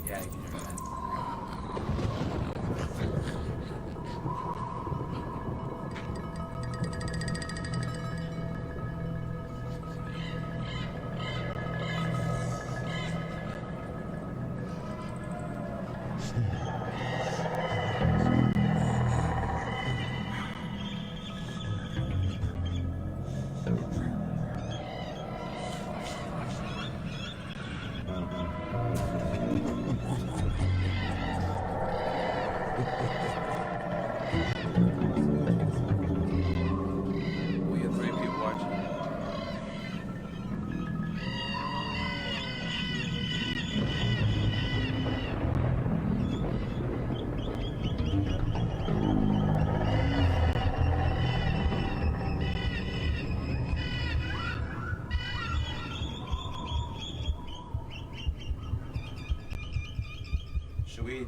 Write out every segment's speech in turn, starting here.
Yeah, you can hear that. We have 3 people watching. Should we?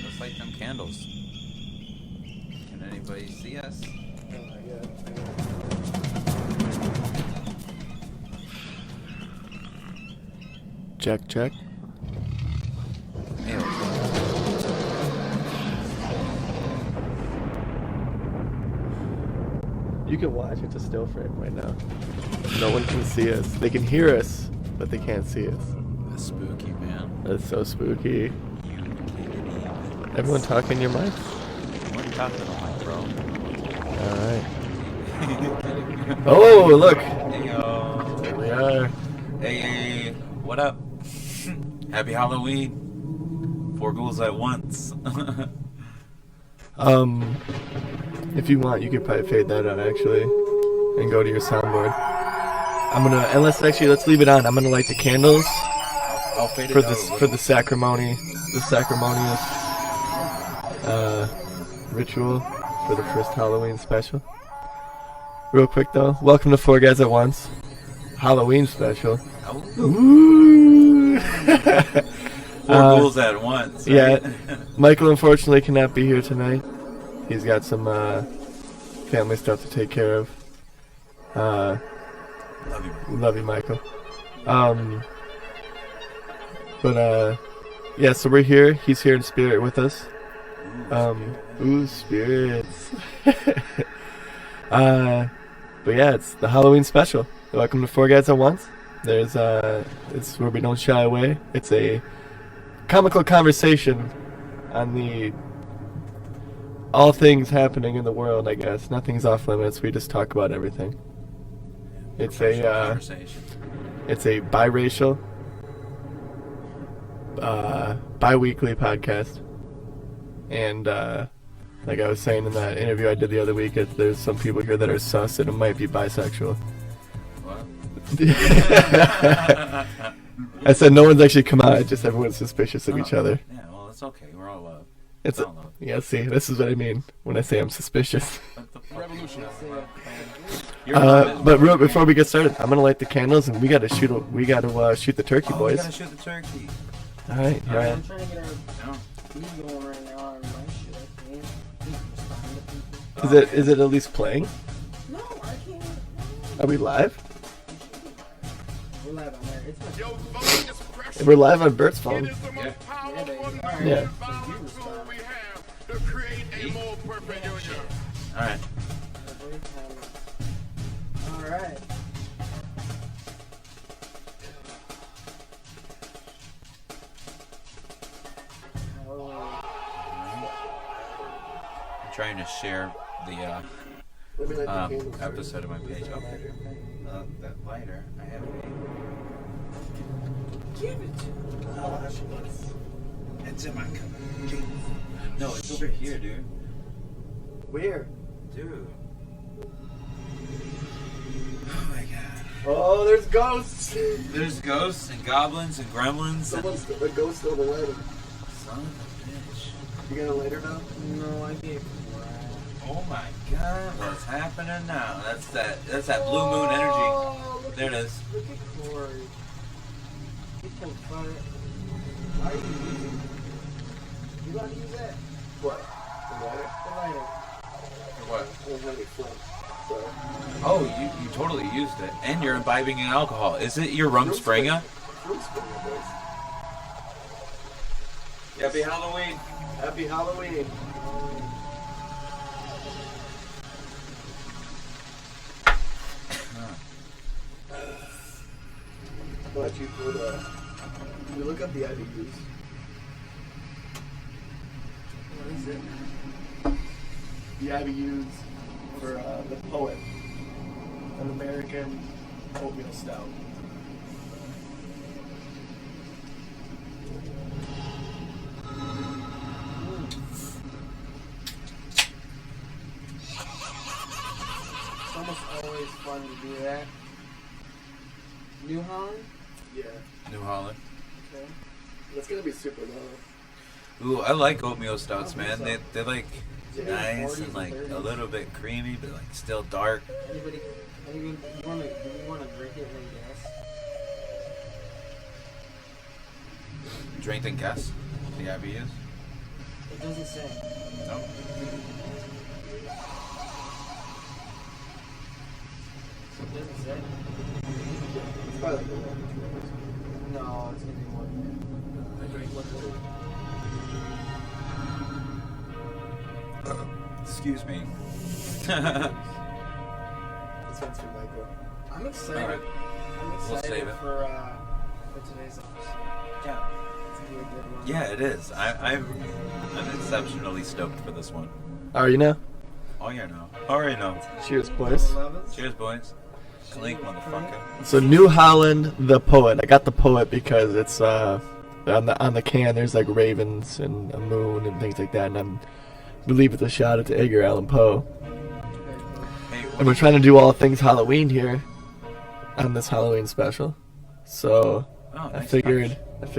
Let's light them candles. Can anybody see us? Check, check. Hey, You can watch. It's a still frame right now. No one can see us. They can hear us, but they can't see us. that's spooky, man. That's so spooky. Everyone talk in your mic? What are you talking about, bro? Alright. Oh, look! Hey, yo. There we are. Hey, what up? Happy Halloween. 4 ghouls at once. If you want, you could probably fade that out actually, and go to your soundboard. Let's leave it on. I'm gonna light the candles I'll fade for it this out. for the sacrimonious ritual for the first Halloween special. Real quick though, welcome to 4 Guys at Once Halloween special. Ooh. 4 ghouls at once. Right? Yeah, Michael unfortunately cannot be here tonight. He's got some family stuff to take care of. Love you. Love you, Michael. Yeah, so we're here. He's here in spirit with us. Ooh, spirits. But yeah, it's the Halloween special. Welcome to 4 Guys at Once. It's where we don't shy away. It's a comical conversation on the all things happening in the world, I guess. Nothing's off limits. We just talk about everything. It's a biracial, bi-weekly podcast. And like I was saying in that interview I did the other week, there's some people here that are sus and it might be bisexual. What? I said no one's actually come out. Just everyone's suspicious of each other. Yeah, well, it's okay. We're all love. It's all love. yeah. See, this is what I mean when I say I'm suspicious. What the fuck? But real before we get started, I'm gonna light the candles and we gotta shoot the turkey, We boys. gotta shoot the turkey. All right, here I am. I'm trying to get our No. feed going right now on my shit. I can't respond to people. Is it at least playing? No, I can't. Are we live? We're live on there. It's my We're live on Bert's phone. Yeah. Yeah, baby. Alright. Yeah. Alright. Alright. I'm trying to share the episode of my page. Okay. That lighter, I have a... Give it. It's in my cup. No, it's over here, dude. Where? Dude. Oh my god. Oh, there's ghosts. There's ghosts and goblins and gremlins. Someone's a ghost stole the lighter. Son of a bitch. You got a lighter now? No, I gave crap. Oh my god, what's happening now? That's that blue moon energy. There it is. Look at Corey. He can fun it. Why are you using it? You want to use that? What? The lighter? The lighter. What? I don't have any flint, so. Oh, you totally used it. And you're imbibing in alcohol. Is it your rum springer? Fruit springer, boys. Happy Halloween. Happy Halloween. But you would, you look up the IBUs. What is it? The IBUs for the Poet, an American oatmeal stout. It's almost always fun to do that. New Holland? Yeah, New Holland. Okay. that's gonna be super low. Ooh, I like oatmeal stouts, man. so. They're like Yeah, nice 40s and like and a 30s. little bit creamy, but like still dark. Anybody? Do you want to drink it and guess? Drink and guess the IBUs. It doesn't say. No. It doesn't say. It's probably like a low. No, it's gonna be more than that. I drank one more. Excuse me. This one's for Michael. I'm excited. Alright. I'm We'll excited save it. for today's episode. Yeah. It's gonna be a good one. Yeah, it is. I'm exceptionally stoked for this one. Are you now? Oh yeah, no. Already know. Cheers, boys. 11s? Cheers, boys. Clink, motherfucker. So New Holland, the Poet. I got the Poet because it's on the can. There's like ravens and a moon and things like that, and I believe it's a shout out to Edgar Allan Poe. Hey, And we're trying to do all things Halloween here on this Halloween special. So oh, I nice figured touch.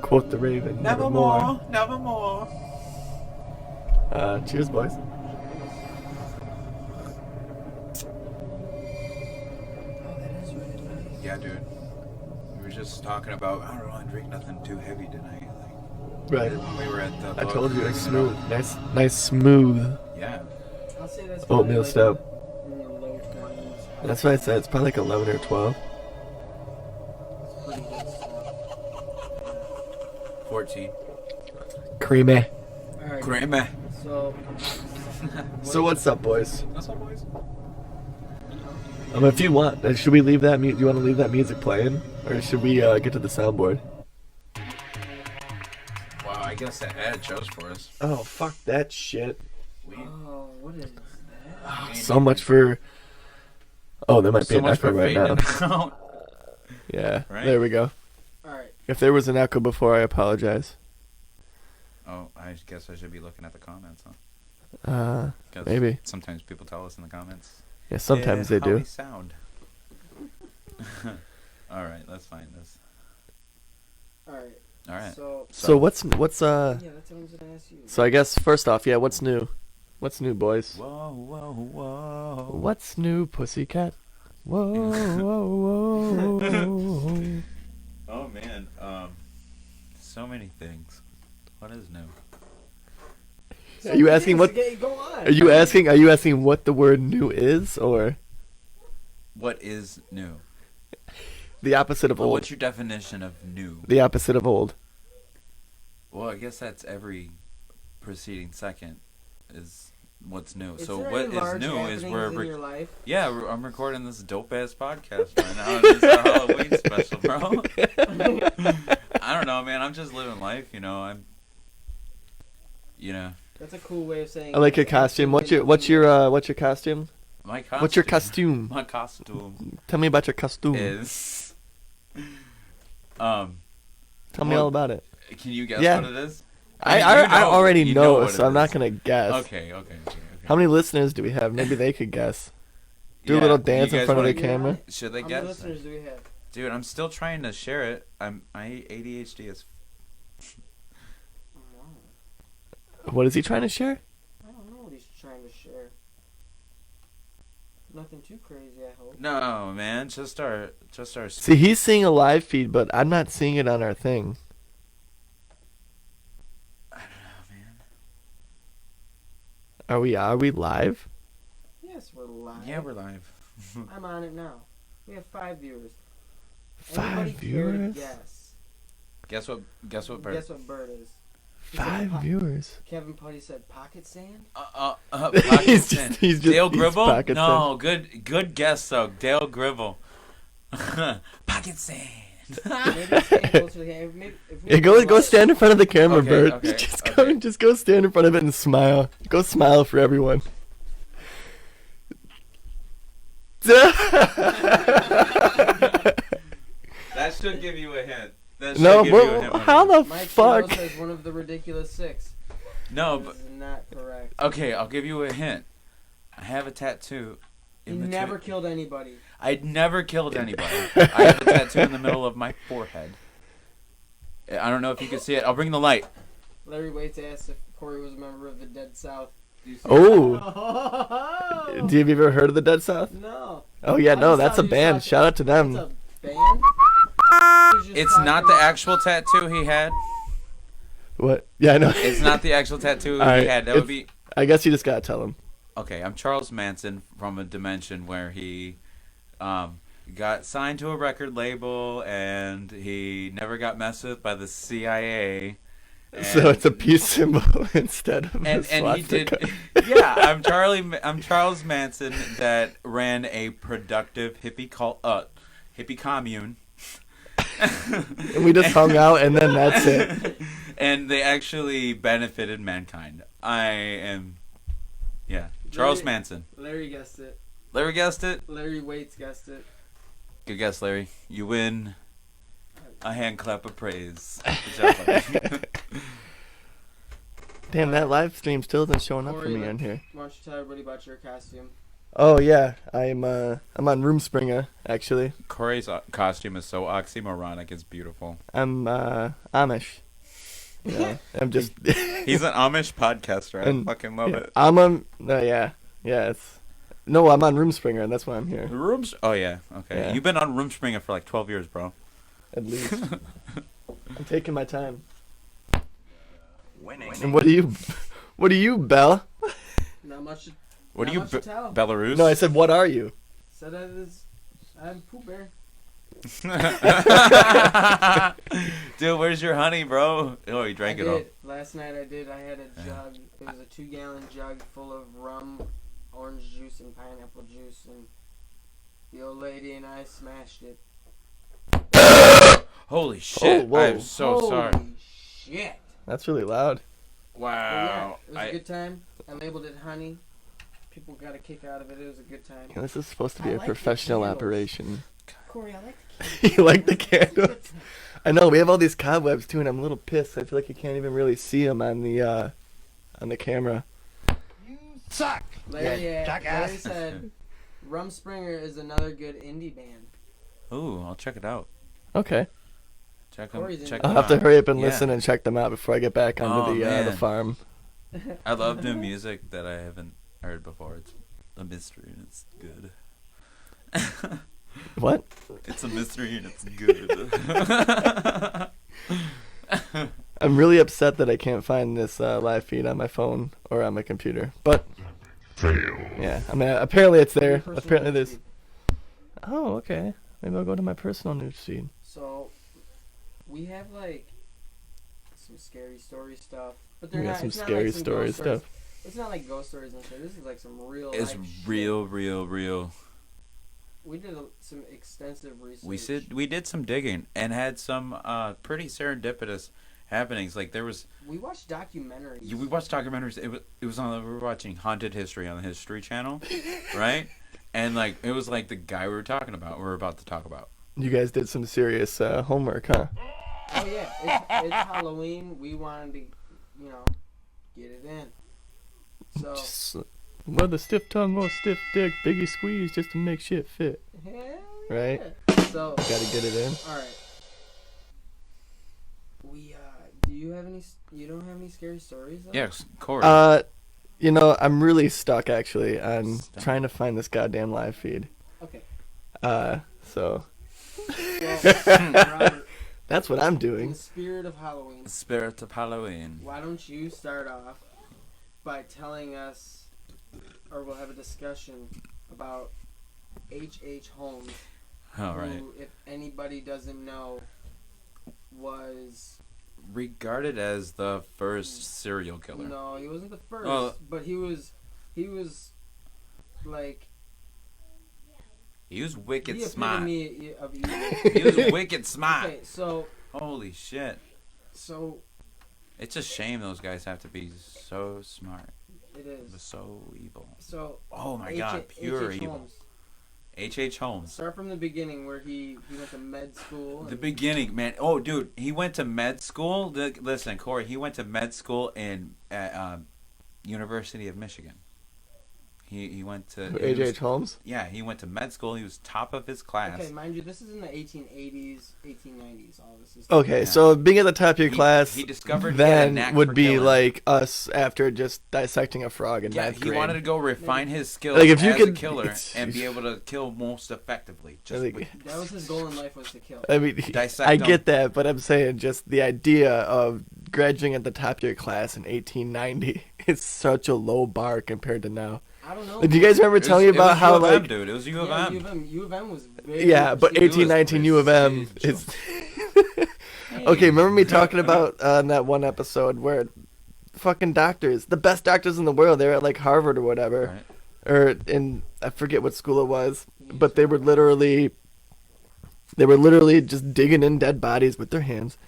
quote the Raven. Nevermore, nevermore. Cheers, boys. Oh, that is really nice. Yeah, dude. We were just talking about I don't want to drink nothing too heavy tonight. Right. When we were at the. I told you, like smooth, nice smooth Yeah. I'll say that's oatmeal stout. in the low 20s. That's what I said. It's probably like 11 or 12. It's pretty good stuff. 14. Creamy. Alright. Grandma. So, So what's up, boys? What's up, boys? If you want, should we leave that? Do you want to leave that music playing, or should we get to the soundboard? Wow, I guess that ad chose for us. Oh, fuck that shit. We oh, what is that? So much for. Oh, there might be so an much echo for right now. fading out. Yeah, Right? there we go. Alright. If there was an echo before, I apologize. Oh, I guess I should be looking at the comments, huh? 'Cause Maybe. Sometimes people tell us in the comments. Yeah, sometimes "Yeah, they how do. we sound. All right, let's find this. Alright. All right. So what's Yeah, that's what I was gonna ask you. So I guess first off, yeah, what's new? What's new, boys? Whoa, whoa, whoa. What's new, pussycat? Whoa, whoa, whoa. Oh man, so many things. What is new? Are you asking what? Go on. Are you asking what the word new is, or? What is new? The opposite of Well, old. what's your definition of new? The opposite of old. Well, I guess that's every preceding second is what's new. Is So there what any is large new is happenings in your life? I'm recording this dope ass podcast right now. It's a Halloween special, bro. I don't know, man. I'm just living life, you know. That's a cool way of saying. I like your costume. What's your costume? My costume. What's your costume? My costume Tell me about your costume. is. Tell me all about it. Can you guess Yeah. what it is? I already you know, what so it I'm not is. gonna guess. Okay. How many listeners do we have? Maybe they could guess. Do a Yeah, little you dance in guys front of the wanna- camera. Should they How many guess? listeners do we have? Dude, I'm still trying to share it. I ADHD is. What is he trying to share? I don't know what he's trying to share. Nothing too crazy, I hope. No, man, just our. See, he's seeing a live feed, but I'm not seeing it on our thing. I don't know, man. Are we live? Yes, we're live. Yeah, we're live. I'm on it now. We have 5 viewers. 5 Anybody care to viewers? Guess. Guess what? Bird? Guess what bird is? He 5 said viewers. Kevin Putty said pocket sand. He's just Dale he's Gribble? pocket No, good guess though. Dale Gribble. Pocket sand. Maybe stand closer to the camera. Maybe if we Yeah, go light- stand in front of the camera, Okay, Bert. okay, Just go stand in front of it and smile. Go smile for everyone. That should give you a hint. No, how the Mike fuck? Quiroz says one of the ridiculous 6. No, This but is not correct. okay, I'll give you a hint. I have a tattoo. He in between- never killed anybody. I'd never killed anybody. I have a tattoo in the middle of my forehead. I don't know if you can see it. I'll bring the light. Larry Waits asked if Corey was a member of the Dead South. Oh, Oh! have you ever heard of the Dead South? No. Oh yeah, I no, just that's a thought you band. was Shout out to It's them. a band? It's not the actual tattoo he had. What? Yeah, I know. It's not the actual tattoo he Alright, had. That would be. I guess you just gotta tell him. Okay, I'm Charles Manson from a dimension where he got signed to a record label and he never got messed with by the CIA. So it's a peace symbol instead of a and he did. swastika. Yeah, I'm Charles Manson that ran a productive hippie commune. And we just hung out, and then that's it. And they actually benefited mankind. I am, yeah, Charles Larry- Manson. Larry guessed it. Larry guessed it. Larry Waits guessed it. Good guess, Larry. You win a hand clap of praise. Good job, Larry. Damn, that live stream still isn't showing up for Corey, me on here. Why don't you tell everybody about your costume? Oh yeah, I'm on Roomspringer actually. Corey's costume is so oxymoronic. It's beautiful. I'm Amish. Yeah, I'm just. He's an Amish podcaster. I And- fucking love yeah, it. I'm on. Yeah. It's. No, I'm on Roomspringer, and that's why I'm here. Rooms. Oh yeah. Okay. Yeah. You've been on Roomspringer for like 12 years, bro. At least. I'm taking my time. Winning. And what are you, Belle? Not much. What are Not you, much to tell. Belarus? No, I said, what are you? Said I'm Pooh Bear. Dude, where's your honey, bro? Oh, you drank I it all. did. Last night I did. I had a jug. It was a 2-gallon jug full of rum, orange juice, and pineapple juice, and the old lady and I smashed it. Holy shit! whoa. I'm so Holy sorry. shit! That's really loud. But yeah, Wow. it was a good time. I labeled it honey. People got a kick out of it. It was a good time. Yeah, this is supposed to be I a like the professional candles. operation. Corey, I like the candles. You like the candles? I know we have all these cobwebs too, and I'm a little pissed. I feel like you can't even really see them on the camera. You suck. Larry, jackass. Larry said Rumspringer is another good indie band. Ooh, I'll check it out. Okay, Check them. Corey's in Check there. I'll them have to out. hurry up and Yeah. listen and check them out before I get back Oh, onto the man. farm. I love new music that I haven't heard before. It's a mystery and it's good. What? It's a mystery and it's good. I'm really upset that I can't find this live feed on my phone or on my computer. But yeah, I mean apparently it's there. Apparently there's. Oh, okay. Maybe I'll go to my personal news feed. So, we have like some scary story stuff, but We they're got not. some It's not scary like some story ghost stories. stuff. It's not like ghost stories and shit. This is like some real. It's life real, shit. real. We did some extensive research. We did some digging and had some pretty serendipitous happenings. Like there was. We watched documentaries. We watched documentaries. It was on. We were watching Haunted History on the History Channel, right? And like it was like the guy we were talking about. We were about to talk about. You guys did some serious homework, huh? Oh yeah, it's Halloween. We wanted to, get it in. So Just, whether stiff tongue or stiff dick, Biggie squeeze just to make shit fit. hell Right? yeah. So Gotta get it in. all right. We do you have any? You don't have any scary stories? Though? Yes, Corey. I'm really stuck actually on trying to find this goddamn live feed. Okay. So Well, Robert, that's what I'm in doing. the spirit of Halloween, Spirit of Halloween. why don't you start off by telling us, or we'll have a discussion about H.H. Holmes, All right. who, if anybody doesn't know, was Regarded as the first serial killer. no, he wasn't the first, Well- but he was like He was wicked the smart. epitome of evil. He was wicked smart. Okay, so Holy shit. It's a shame those guys have to be so smart. it But is. so evil. So Oh my H- god, pure H.H. evil. Holmes. H.H. Holmes. Start from the beginning where he went to med school. The beginning, man. Oh, dude, he went to med school. Listen, Corey, he went to med school in University of Michigan. He went to H.H. Holmes? Yeah, he went to med school. He was top of his class. Okay, mind you, this is in the 1880s, 1890s. All this is. Okay, Yeah. so being at the top of your He- class he discovered he had a then knack would for be killing. like us after just dissecting a frog in Yeah, ninth he grade. wanted to go refine his skills Like, if you as a could- killer and be able to kill most effectively. Just Like- with That was his goal in life, was to kill. I mean, Dissect I them. get that, but I'm saying just the idea of graduating at the top of your class in 1890 is such a low bar compared to now. I don't know. Do you guys remember telling me It was about how U of M, like dude. It was U of yeah, M. U of M was very. yeah, but It was 1819 U of M is okay. Remember me talking about on that one episode where fucking doctors, the best doctors in the world, they're at like Harvard or whatever, Right. or in I forget what school it was, but they were literally just digging in dead bodies with their hands,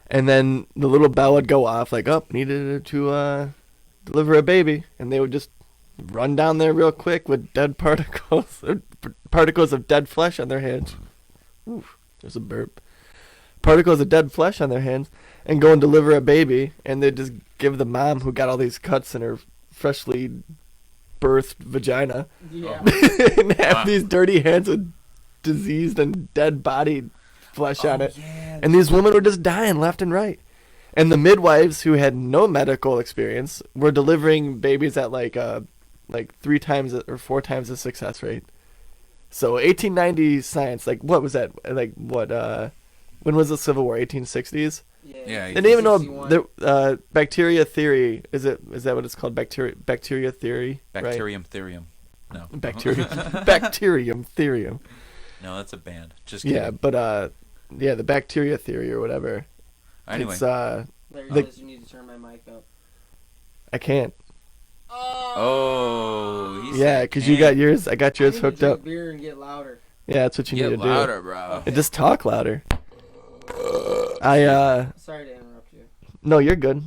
and then the little bell would go off like, "Oh, needed to deliver a baby," and they would just run down there real quick with dead particles, or particles of dead flesh on their hands. Oof, there's a burp. Particles of dead flesh on their hands, and go and deliver a baby, and they just give the mom who got all these cuts in her freshly birthed vagina, Yeah. and have Wow. these dirty hands with diseased and dead body flesh on it. Yeah. And these women were just dying left and right. And the midwives who had no medical experience were delivering babies at like 3 times or 4 times the success rate. So 1890 science, like what was that? Like what? When was the Civil War? 1860s. Yeah, They didn't even know 61. the bacteria theory. Is that what it's called? Bacteria theory. Bacterium therium. No. Right? Bacterium theorium. No, that's a band. Just kidding. Yeah, but the bacteria theory or whatever. Anyway. It's Larry the- says you need to turn my mic up. I can't. Oh, he Yeah, said because you can't. got yours. I got I yours need to hooked drink up. beer and get louder. Yeah, that's what you Get need to louder, do. bro. And just talk louder. Sorry to interrupt you. No, you're good.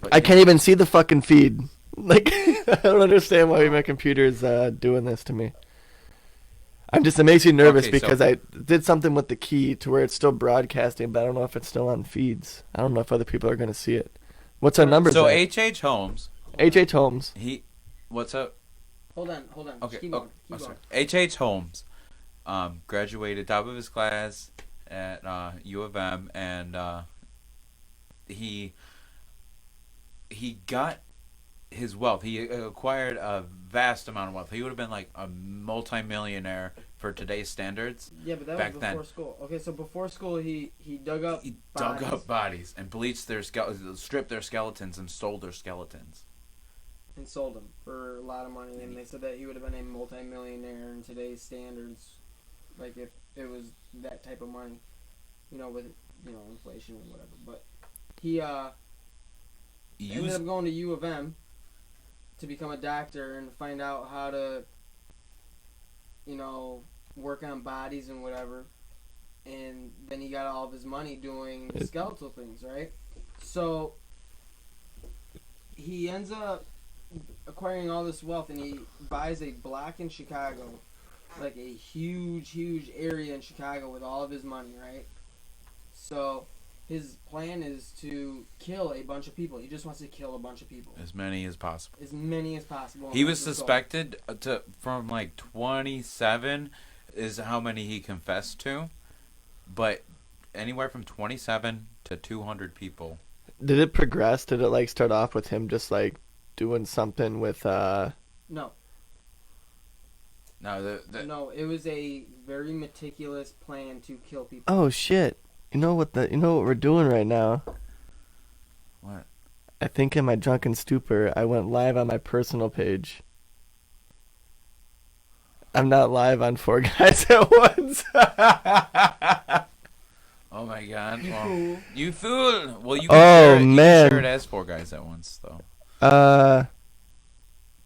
But I yeah. can't even see the fucking feed. Like, I don't understand why my computer's doing this to me. It makes me nervous Okay, so- because I did something with the key to where it's still broadcasting, but I don't know if it's still on feeds. I don't know if other people are going to see it. What's our number? So H.H. Holmes, H.H. Holmes. what's up? Hold on. Okay. Keep going. Keep going. H.H. Holmes, graduated top of his class at U of M, and he got his wealth. He acquired a vast amount of wealth. He would have been like a multimillionaire for today's standards. Yeah, but that Back was then. before school. Okay, so before school, he dug up. He bodies. dug up bodies and bleached their stripped their skeletons and sold their skeletons. And sold them for a lot of money, and they said that he would have been a multimillionaire in today's standards. like if it was that type of money, with inflation and whatever. But he ended up going to U of M to become a doctor and find out how to work on bodies and whatever. And then he got all of his money doing skeletal things, right? So he ends up acquiring all this wealth, and he buys a block in Chicago, like a huge area in Chicago with all of his money, right? So his plan is to kill a bunch of people. He just wants to kill a bunch of people. As many as possible. As many as possible. He was suspected from like 27 is how many he confessed to, but anywhere from 27 to 200 people. Did it progress? Did it like start off with him just like doing something with No. No, No, it was a very meticulous plan to kill people. Oh shit. You know what we're doing right now? What? I think in my drunken stupor I went live on my personal page. I'm not live on Four Guys at Once. Oh my god. You Well, fool. you fool. Well, you Oh, can share it. You man. can share it as Four Guys at Once, though.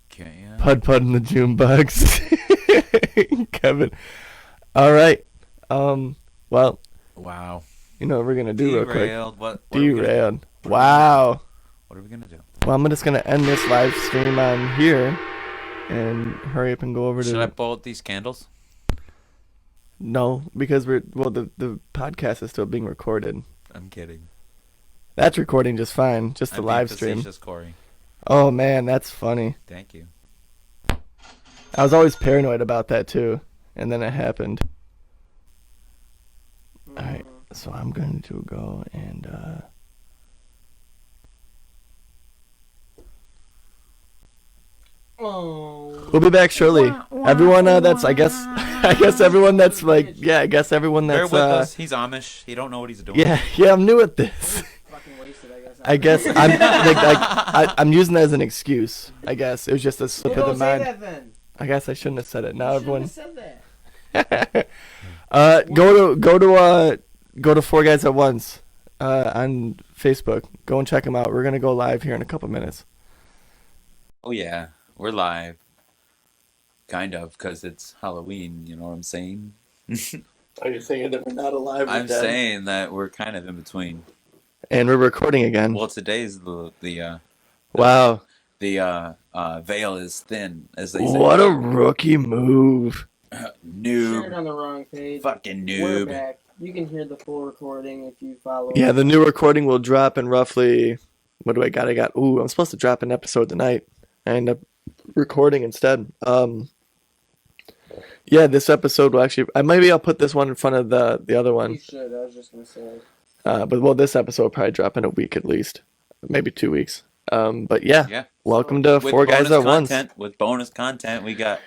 Can't you? Pud in the Junebox. Kevin. All right. Well, Wow. you know what we're gonna do real quick. Derailed. What are we gonna- Derailed. Wow. What are we gonna do? Well, I'm just gonna end this live stream on here, and hurry up and go over Should to. I bolt these candles? No, because the podcast is still being recorded. I'm kidding. That's recording just fine. Just the I'm live being stream. facetious, Corey. Oh man, that's funny. Thank you. I was always paranoid about that too, and then it happened. All right, so I'm going to go and. Oh. We'll be back shortly. Everyone that's I guess everyone that's like I guess everyone Bear that's with us. He's Amish. He don't know what he's doing. yeah, I'm new at this. Fucking wasted, I guess I'm using that as an excuse. I guess it was just a slip of the Don't say mind. that then. I guess I shouldn't have said it. Now You everyone shouldn't have said that. go to Four Guys at Once on Facebook. Go and check them out. We're gonna go live here in a couple minutes. Oh yeah, we're live. Kind of, because it's Halloween. You know what I'm saying? Are you saying that we're not alive? I'm saying that we're kind of in between. And we're recording again. Well, today's the Wow. veil is thin, as they say. What a rookie move. Shared Noob. on the wrong page. Fucking We're noob. back. You can hear the full recording if you follow. Yeah, the new recording will drop in roughly. What do I got? I'm supposed to drop an episode tonight. I end up recording instead. Yeah, this episode will actually. Maybe I'll put this one in front of the other one. You should. I was just gonna say. But this episode will probably drop in a week at least, maybe 2 weeks. But yeah. Welcome to With Four Guys at Once. With bonus content, we got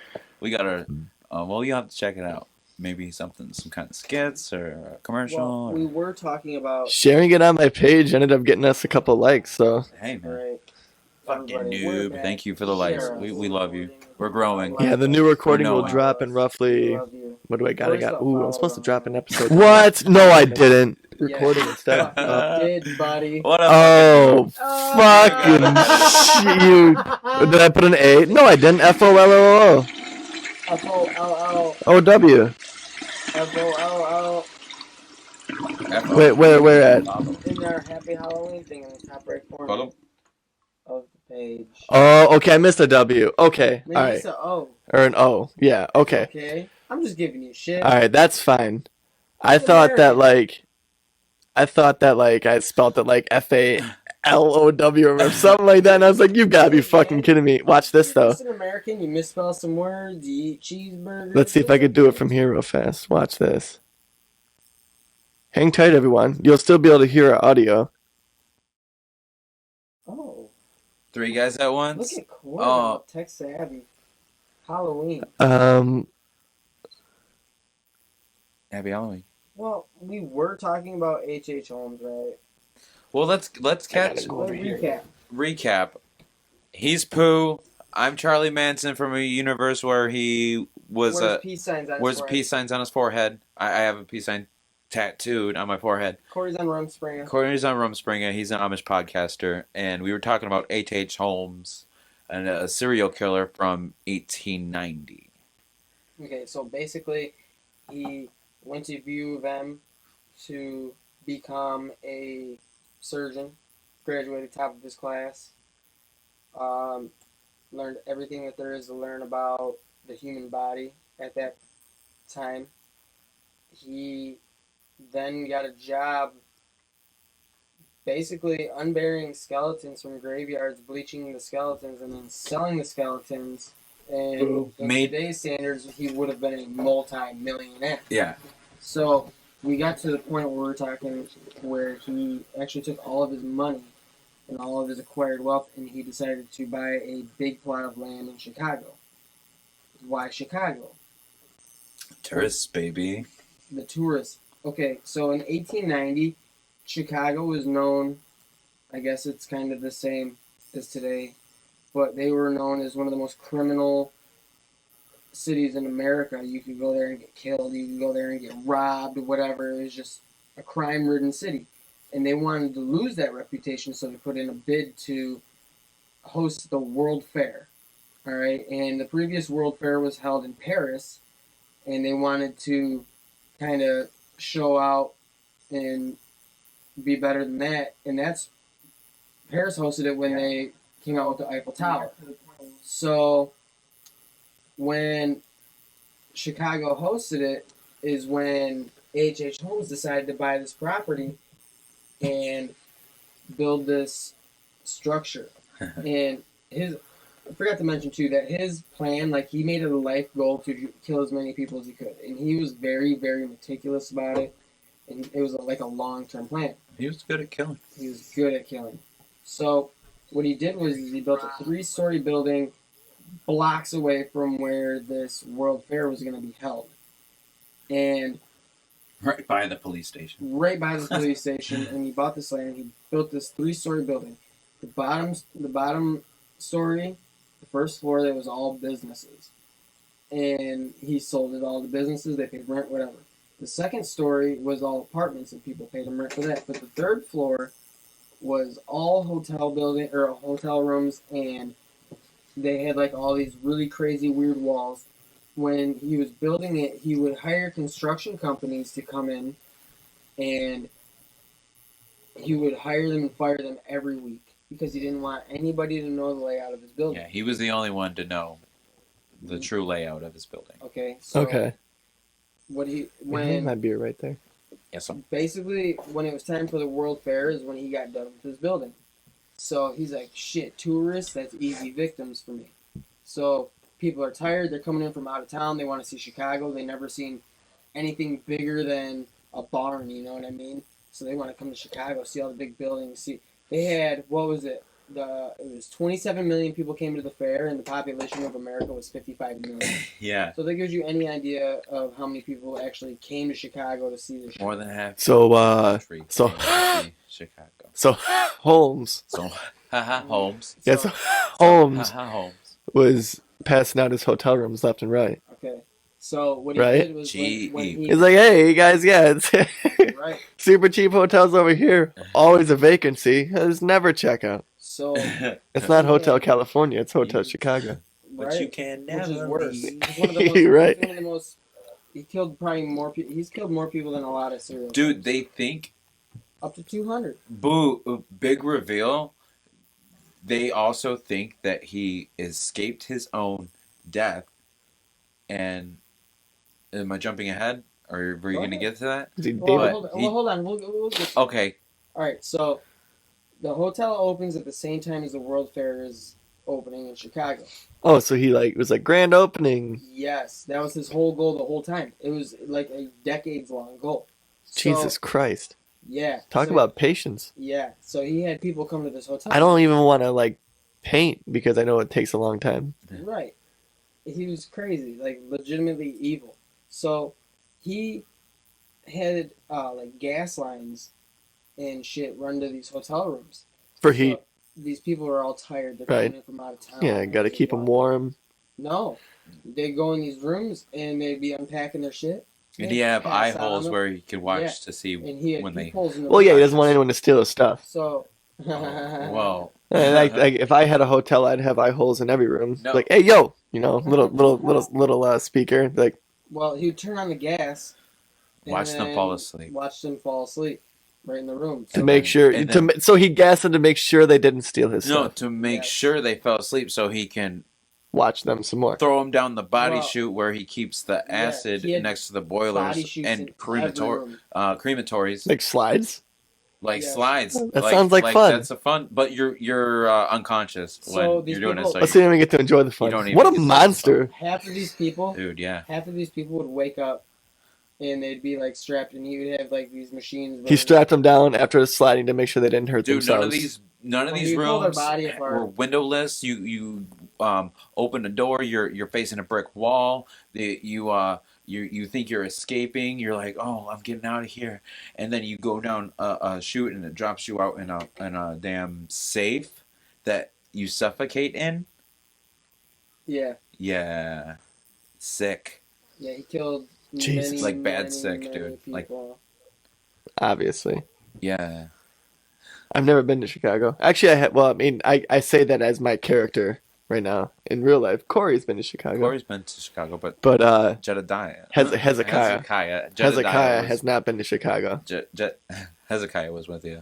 our. Well, you have to check it out. Maybe some kind of skits or a commercial. Well, we were talking about. Sharing it on my page ended up getting us a couple likes. So Hey man, Right. fucking Everybody, we're noob! back. Thank you for the likes. Share us. We love you. We're growing. yeah, the new recording will Noah. drop in roughly. Love you. What do I got? I'm supposed to drop an episode. What? What? No, I didn't. Yeah. Recording instead. Did, buddy. What a Oh, fucking shoot. Did I put an A? No, I didn't. FOLLO. FOLL. OW. FOLL. fucking- Wait, where at? In our Happy Halloween thing in the top right corner Follow. of the page. Oh, okay. I missed a W. Okay. Maybe All right. it's a O. Or an O. Yeah. Okay. Okay. I'm just giving you shit. All right. That's fine. I It's thought that American. I spelled it like FALOW or something like that, and I was like, "You've got to be fucking kidding me." Watch this though. You're an American. You misspell some words. You eat cheeseburgers. Let's see if I could do it from here real fast. Watch this. Hang tight, everyone. You'll still be able to hear our audio. Oh, 3 guys at look once. at Corey. Oh. Tech savvy. Halloween. Happy Halloween. Well, we were talking about H.H. Holmes, right? Well, let's catch Let's recap. recap. He's poo. I'm Charlie Manson from a universe where he was Wears peace signs on his wears forehead. peace signs on his forehead. I have a peace sign tattooed on my forehead. Corey's on Rumspringa. Corey's on Rumspringa. He's an Amish podcaster, and we were talking about H.H. Holmes, and a serial killer from 1890. Okay, so basically, he went to U of M to become a surgeon, graduated top of his class, learned everything that there is to learn about the human body at that time. He then got a job basically unburying skeletons from graveyards, bleaching the skeletons, and then selling the skeletons. And in today's standards, he would have been a multi-millionaire. Yeah. So we got to the point where we're talking where he actually took all of his money and all of his acquired wealth, and he decided to buy a big plot of land in Chicago. Why Chicago? Tourists, baby. The tourists. Okay, so in 1890, Chicago was known, I guess it's kind of the same as today, but they were known as one of the most criminal cities in America. You could go there and get killed, you could go there and get robbed, whatever. It was just a crime-ridden city. And they wanted to lose that reputation, so they put in a bid to host the World Fair. All right, and the previous World Fair was held in Paris, and they wanted to kind of show out and be better than that. And that's Paris hosted it when they came out with the Eiffel Tower. So when Chicago hosted it is when H.H. Holmes decided to buy this property and build this structure. And I forgot to mention too that his plan, like he made it a life goal to kill as many people as he could, and he was very, very meticulous about it, and it was like a long-term plan. He was good at killing. He was good at killing. So what he did was he built a 3-story building blocks away from where this World Fair was going to be held, and Right by the police station. right by the police station. And he bought this land. He built this 3-story building. The bottom story, the first floor, there was all businesses, and he sold it all to businesses. They paid rent, whatever. The second story was all apartments, and people paid him rent for that. But the third floor was all hotel rooms, and they had like all these really crazy, weird walls. When he was building it, he would hire construction companies to come in, and he would hire them and fire them every week because he didn't want anybody to know the layout of his building. Yeah, he was the only one to know the true layout of his building. Okay. So Okay. when my beer right there. Yes, sir. basically when it was time for the World Fair is when he got done with his building. So he's like, shit, tourists, that's easy victims for me. So people are tired, they're coming in from out of town, they want to see Chicago, they never seen anything bigger than a barn, you know what I mean? So they want to come to Chicago, see all the big buildings, see. They had, what was it? It was 27 million people came to the fair, and the population of America was 55 million. Yeah. So that gives you any idea of how many people actually came to Chicago to see the show. More than half. So, country so- came to see Chicago. So Holmes, So, haha, Holmes. yeah, so Holmes Haha, Holmes. was passing out his hotel rooms left and right. Okay. So what he Right? did was when he... He's like, hey, you guys, yeah, it's Right. super cheap hotels over here. Always a vacancy. There's never checkout. So... It's not Hotel California. It's Hotel Chicago. But right? you can Which is never worse. leave. He's one of the most, Right. he's one of the most... He killed probably more people... He's killed more people than a lot of serial Dude, killers. they think, Up to 200. big reveal, they also think that he escaped his own death. And am I jumping ahead? Or were you Go going to ahead. get to that? Is he Well, David? hold on. We'll get... Okay. Alright, so... The hotel opens at the same time as the World Fair is opening in Chicago. Oh, so he was like grand opening. Yes, that was his whole goal the whole time. It was like a decades-long goal. So, Jesus Christ. Yeah. Talk so- about patience. Yeah, so he had people come to this hotel. I don't even want to paint because I know it takes a long time. Right. He was crazy, like legitimately evil. So he had gas lines and shit run to these hotel rooms. For heat. these people are all tired. They're Right. coming in from out of town. Yeah, got to keep them warm. No, they go in these rooms and they'd be unpacking their shit. And he have eye pass out on holes them. where he could watch Yeah. to see And he had when they. peepholes in the Well, yeah, he windows. doesn't want anyone to steal his stuff. So. Well. And like if I had a hotel, I'd have eye holes in every room. No. Like, hey, yo, little speaker. Like, Well, he would turn on the gas. and Watch them then fall asleep. Watch them fall asleep right in the room. to And make then- sure, and so he gassed them to make sure they didn't steal his No, stuff. to make Yeah. sure they fell asleep so he can Watch them some more. throw them down the body Well, chute where he keeps the yeah, acid he had next to the body boilers chutes and in every room. crematories Like slides. like Yeah. slides. That sounds like fun. That's a fun, but you're unconscious So when these you're doing it. people- So Let's see if we get to enjoy the fun. don't even What a get to- monster! Half of these people, dude, yeah. would wake up, and they'd be like strapped, and he would have like these machines. He strapped them down after sliding to make sure they didn't hurt Dude, themselves. none of When these you pull their rooms body apart- were windowless. You open a door, you're facing a brick wall. You think you're escaping. You're like, oh, I'm getting out of here, and then you go down a chute and it drops you out in a damn safe that you suffocate in. Yeah, Yeah, sick. yeah, he killed. Jesus. many, Like bad many, sick, many dude. Like- people. Obviously, Yeah. I've never been to Chicago. Actually, I say that as my character right now in real life. Corey's been to Chicago, Corey's been to Chicago, but but Jedediah. Hezekiah Jedediah has not been to Chicago. Hezekiah was with you.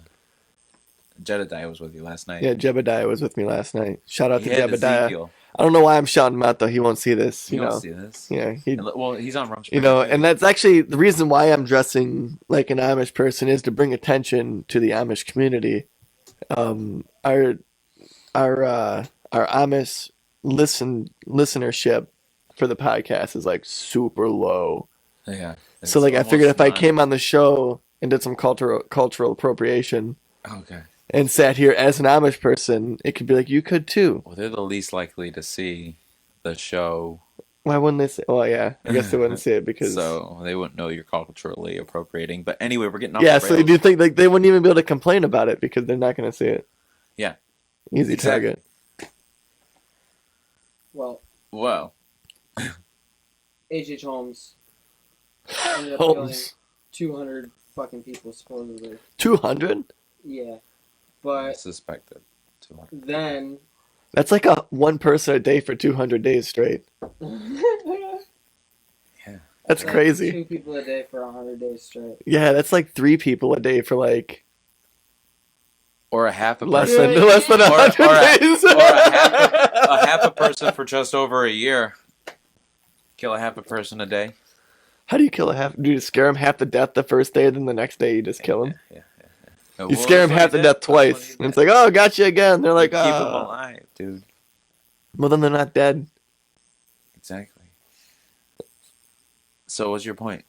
Jedediah was with you last night. Yeah, Jebediah was with me last night. Shout out He to had Jebediah. Ezekiel. I don't know why I'm shouting him out though. He won't see this. He You won't know. see this. Yeah, Well, he's on Rumspringa. you know, and that's actually the reason why I'm dressing like an Amish person is to bring attention to the Amish community. Our Amish listenership for the podcast is like super low. Yeah. So like I figured if I came on the show and did some cultural appropriation Okay. and sat here as an Amish person, it could be like you could too. Well, they're the least likely to see the show, Why wouldn't they say? Well, yeah, I guess they wouldn't see it because so they wouldn't know you're culturally appropriating. But anyway, we're getting off. yeah. the So rails. do you think like they wouldn't even be able to complain about it because they're not going to see it? Yeah. Easy Exactly. target. Well, Well, H.H. Holmes ended up killing Holmes. 200 fucking people supposedly. 200? Yeah, I but suspected. then That's like one person a day for 200 days straight. Yeah. That's like crazy. 2 people a day for 100 days straight. Yeah, that's like 3 people a day for like Or a half a less person. than 100 days. or a half a person for just over a year. Kill a half a person a day. How do you kill a half? Do you scare him half to death the first day, then the next day you just kill him? Yeah. You scare him half to death twice, and it's like, oh, got you again. They're like, keep them oh. alive, dude. Well, then they're not dead. Exactly. So, what's your point?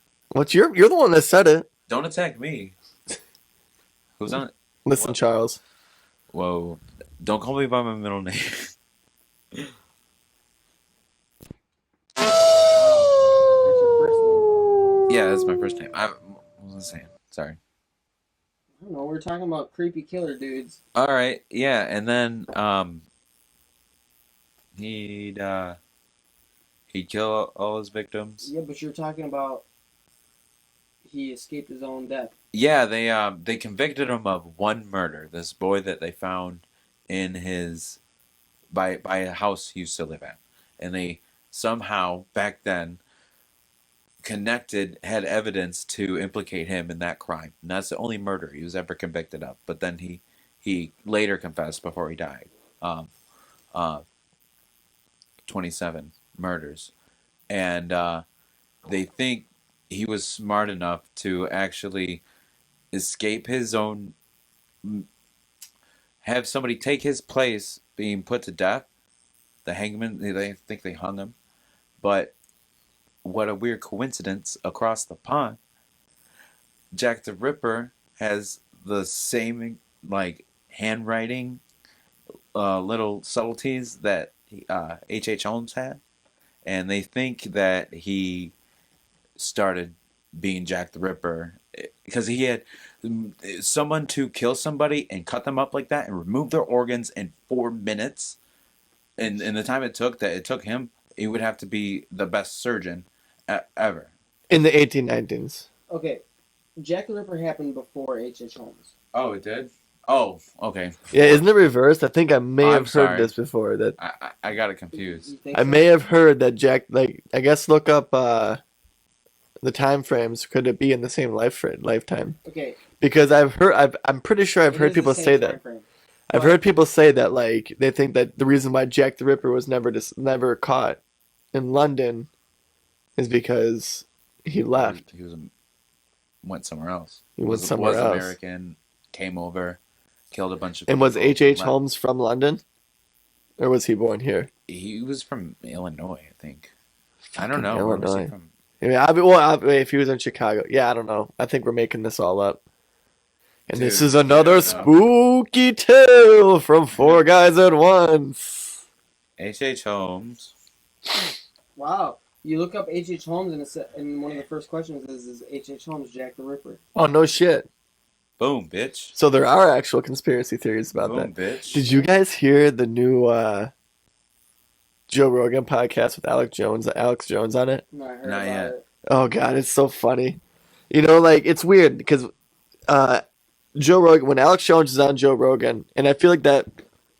You're the one that said it. Don't attack me. Who's on it? Listen, What? Charles. Whoa! Don't call me by my middle name. That's your first name. Yeah, that's my first name. What was I saying? Sorry. I don't know. We're talking about creepy killer dudes. All right. Yeah, and then he'd kill all his victims. Yeah, but you're talking about he escaped his own death. Yeah, they convicted him of one murder. This boy that they found in his by a house he used to live at, and they somehow back then had evidence to implicate him in that crime. And that's the only murder he was ever convicted of. But then he later confessed before he died. 27 murders, and they think he was smart enough to actually escape his own, have somebody take his place being put to death. The hangman, they think they hung him, but what a weird coincidence, across the pond, Jack the Ripper has the same like handwriting little subtleties that H.H. Holmes had, and they think that he started being Jack the Ripper, because he had someone to kill somebody and cut them up like that and remove their organs in 4 minutes. And in the time it took him, he would have to be the best surgeon ever. In the 1819s. Okay, Jack the Ripper happened before H.H. Holmes. Oh, it did? Oh, okay. Yeah, isn't it reversed? I think I may I'm have heard sorry. this before. That I got it confused. You think I so? may have heard that Jack, like, I guess look up the time frames. Could it be in the same lifetime? Okay. Because I'm pretty sure I've it heard is the people same say time that. frame. I've heard people say that, like, they think that the reason why Jack the Ripper was never caught in London is because he left. He went somewhere else. He went somewhere else. American, came over, killed a bunch of And people. was H.H. left. Holmes from London? Or was he born here? He was from Illinois, I think. I don't know. Where was he Illinois. from? If he was in Chicago. Yeah, I don't know. I think we're making this all up. And this Dude, is another yeah, spooky tale from Four Guys at Once. H.H. Holmes. Wow. You look up H.H. Holmes and one of the first questions is H.H. Holmes Jack the Ripper? Oh, no shit. Boom, bitch. So there are actual conspiracy theories about Boom, that. bitch. Did you guys hear the new Joe Rogan podcast with Alex Jones on it? No, I heard Not about yet. it. Oh, God, it's so funny. You know, like, it's weird because Joe Rogan, when Alex Jones is on Joe Rogan, and I feel like that...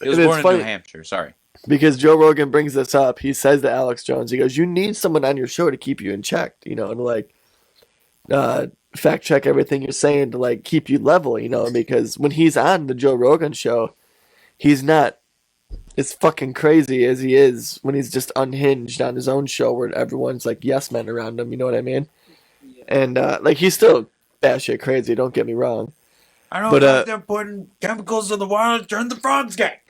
He was and it's born in funny New Hampshire. Sorry. because Joe Rogan brings this up. He says to Alex Jones, he goes, you need someone on your show to keep you in check, you know, and like fact check everything you're saying to like keep you level, you know, because when he's on the Joe Rogan show, he's not as fucking crazy as he is when he's just unhinged on his own show where everyone's like yes men around him, you know what I mean? Yeah. And like he's still batshit crazy, don't get me wrong. I don't But, know if they're putting chemicals in the water to turn the frogs gay.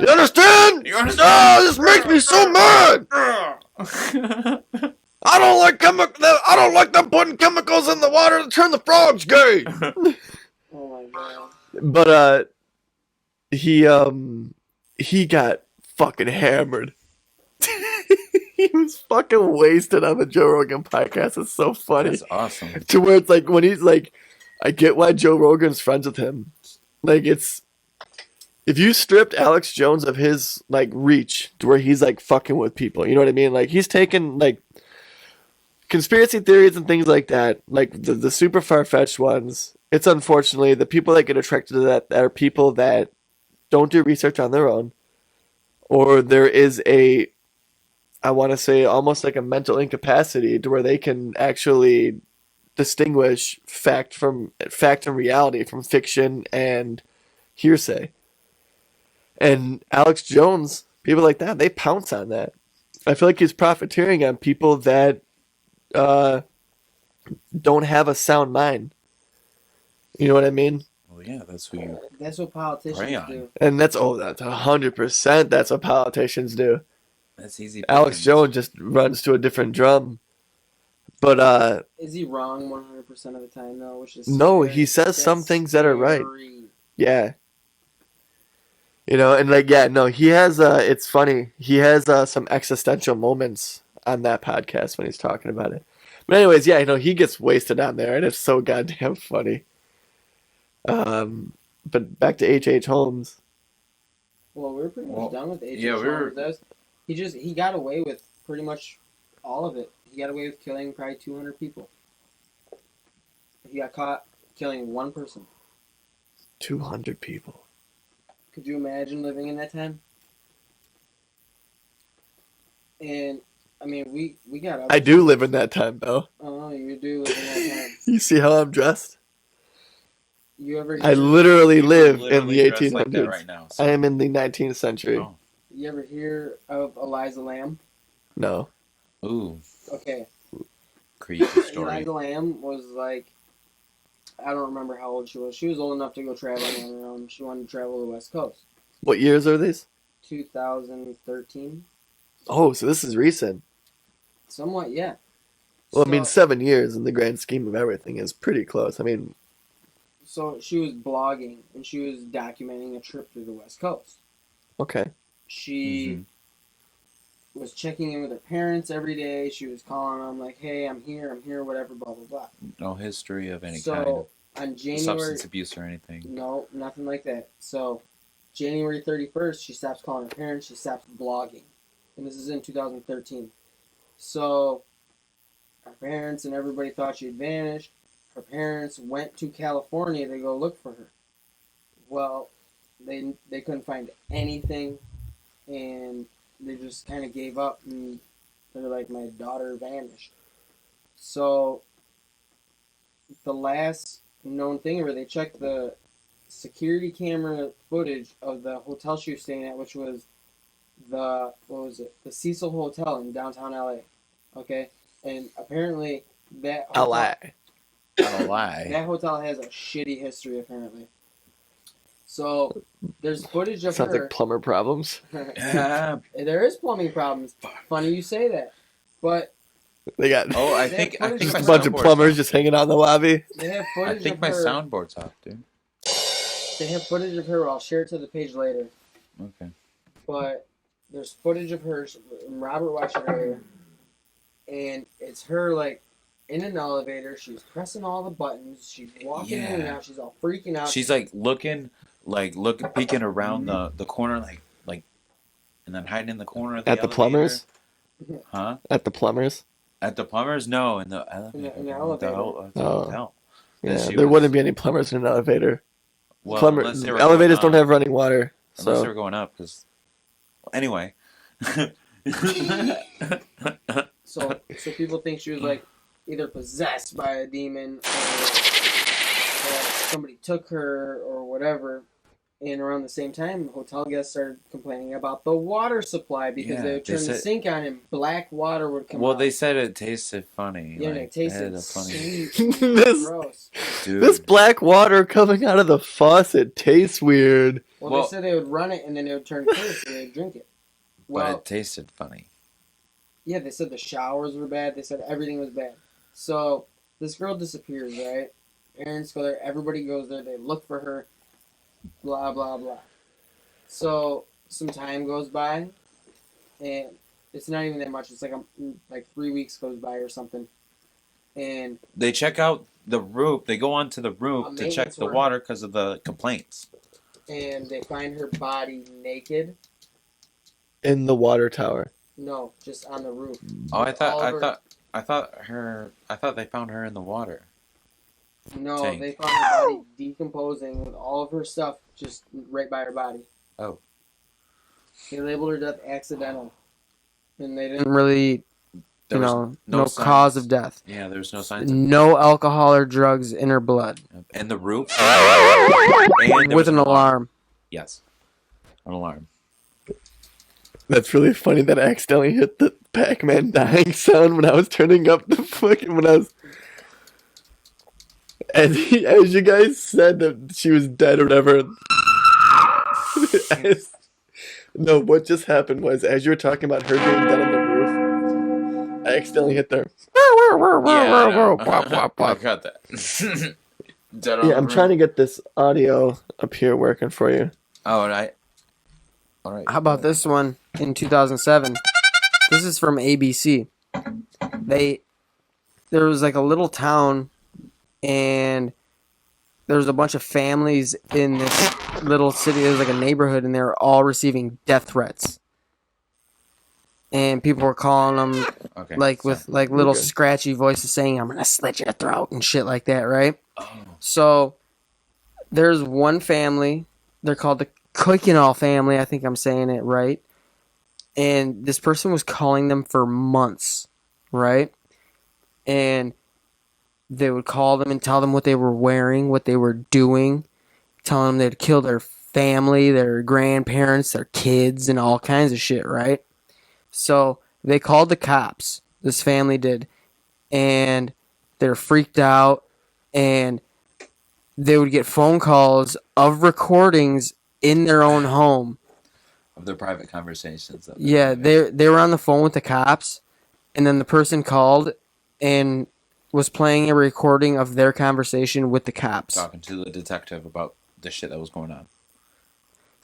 You understand? You understand? Oh, this makes me so mad. I don't like them putting chemicals in the water to turn the frogs gay. Oh my god. But he got fucking hammered. He was fucking wasted on the Joe Rogan podcast. It's so funny. That's awesome. To where it's like when he's like, I get why Joe Rogan's friends with him. Like it's if you stripped Alex Jones of his like reach to where he's like fucking with people, you know what I mean? Like he's taken like conspiracy theories and things like that, like the super far-fetched ones. It's unfortunately the people that get attracted to that are people that don't do research on their own, or there is a, I want to say almost like a mental incapacity to where they can actually distinguish fact and reality from fiction and hearsay. And Alex Jones, people like that, they pounce on that. I feel like he's profiteering on people that don't have a sound mind. You know what I mean? Well, yeah, that's who you. That's what politicians Prey on. do. And that's 100%. That's what politicians do. That's easy. Alex pickings. Jones just runs to a different drum. But Is he wrong 100% of the time though? Which is no, scary. he says some That's things that are right. scary. yeah. You know, and like yeah, no, he has it's funny. He has some existential moments on that podcast when he's talking about it. But anyways, yeah, you know, he gets wasted on there and it's so goddamn funny. But back to H.H. Holmes. Well, we're pretty much done with H.H. yeah, we were- Holmes. He got away with pretty much all of it. He got away with killing probably 200 people. He got caught killing one person. 200 people. Could you imagine living in that time? And I mean, we got up. I do live in that time, though. Oh, you do live in that time. You see how I'm dressed? You ever? I literally live in Literally the dressed 1800s. like that right now. So. I am in the 19th century. Oh. You ever hear of Eliza Lamb? No. Ooh, Okay. creepy story. Eliza Lamb was like, I don't remember how old she was. She was old enough to go traveling on her own. She wanted to travel the West Coast. What years are these? 2013. Oh, so this is recent. Somewhat, yeah. Well, I mean, So- 7 years in the grand scheme of everything is pretty close. I mean, So she was blogging and she was documenting a trip through the West Coast. okay. She was checking in with her parents every day. She was calling them like, "Hey, I'm here, whatever, blah blah blah." No history of any kind So of on January, substance abuse or anything. no, nothing like that. So January 31st, she stops calling her parents. She stops blogging, and this is in 2013. So her parents and everybody thought she had vanished. Her parents went to California to go look for her. Well, they couldn't find anything, and they just kind of gave up, and they're like, my daughter vanished. So the last known thing of her, they checked the security camera footage of the hotel she was staying at, which was the Cecil Hotel in downtown LA. Okay, and apparently that hotel, LA. Not a lie. that hotel has a shitty history apparently. So there's footage of Sounds her. like plumber problems. There is plumbing problems. Funny you say that, but They got Oh, I They think have my footage a bunch of soundboard's plumbers off. just hanging out in the lobby. they have I footage think of my her. soundboard's off, dude. They have footage of her. I'll share it to the page later. Okay. But there's footage of her. Robert watched it earlier, and it's her like in an elevator. She's pressing all the buttons. She's walking in and Yeah. out. She's all freaking out. She's like looking, peeking around the corner, like, and then hiding in the corner of the At the elevator. plumbers? Huh? At the plumbers? At the plumbers? No, in the elevator. In the elevator. The hotel. Yeah, she there was- wouldn't be any plumbers in an elevator. Well, unless they were Elevators going don't up. have running water. Unless they So were going up, because... Anyway. So people think she was like either possessed by a demon or that somebody took her or whatever. And around the same time, hotel guests started complaining about the water supply because Yeah, they would they turn the said- sink on and black water would come Well, out. they said it tasted funny. Yeah, like, it tasted had a funny... sweet. this Gross. Dude. this black water coming out of the faucet tastes weird. Well, Well- they said they would run it and then it would turn clear so they'd drink it. But Well, it tasted funny. yeah, they said the showers were bad. They said everything was bad. So this girl disappears, right? Parents go there. Everybody goes there. They look for her. Blah, blah, blah. So some time goes by, and it's not even that much. It's like 3 weeks goes by or something. And They check out the roof. They go onto the roof A to check maintenance the worker. water because of the complaints. they find her body naked. In the water tower. No, just on the roof. Oh, I thought they found her in the water. No, Tank. they found her body decomposing with all of her stuff just right by her body. Oh. They labeled her death accidental. And they didn't really, There was no no signs. cause of death. Yeah, there's no signs. No alcohol or drugs in her blood. And the roof. And there With was an alarm. Yes. An alarm. That's really funny that I accidentally hit the Pac-Man dying sound when I was turning up the as you guys said that she was dead or whatever. No, what just happened was as you were talking about her being dead on the roof, I accidentally hit the. I got that. Dead on Yeah, the I'm roof. trying to get this audio up here working for you. Oh, and all right. How about this one in 2007? This is from ABC. There was like a little town, and there was a bunch of families in this little city. It was like a neighborhood, and they were all receiving death threats. And people were calling them Okay. like with like little Okay. scratchy voices saying, "I'm gonna slit your throat" and shit like that, right? Oh. So there's one family. They're called the Kuikenall family. I think I'm saying it right. And this person was calling them for months, right? And they would call them and tell them what they were wearing, what they were doing, telling them they'd kill their family, their grandparents, their kids, and all kinds of shit, right? So they called the cops. This family did. And they're freaked out. And they would get phone calls of recordings in their own home. Of their private conversations. Yeah, they were on the phone with the cops, and then the person called and was playing a recording of their conversation with the cops. Talking to the detective about the shit that was going on.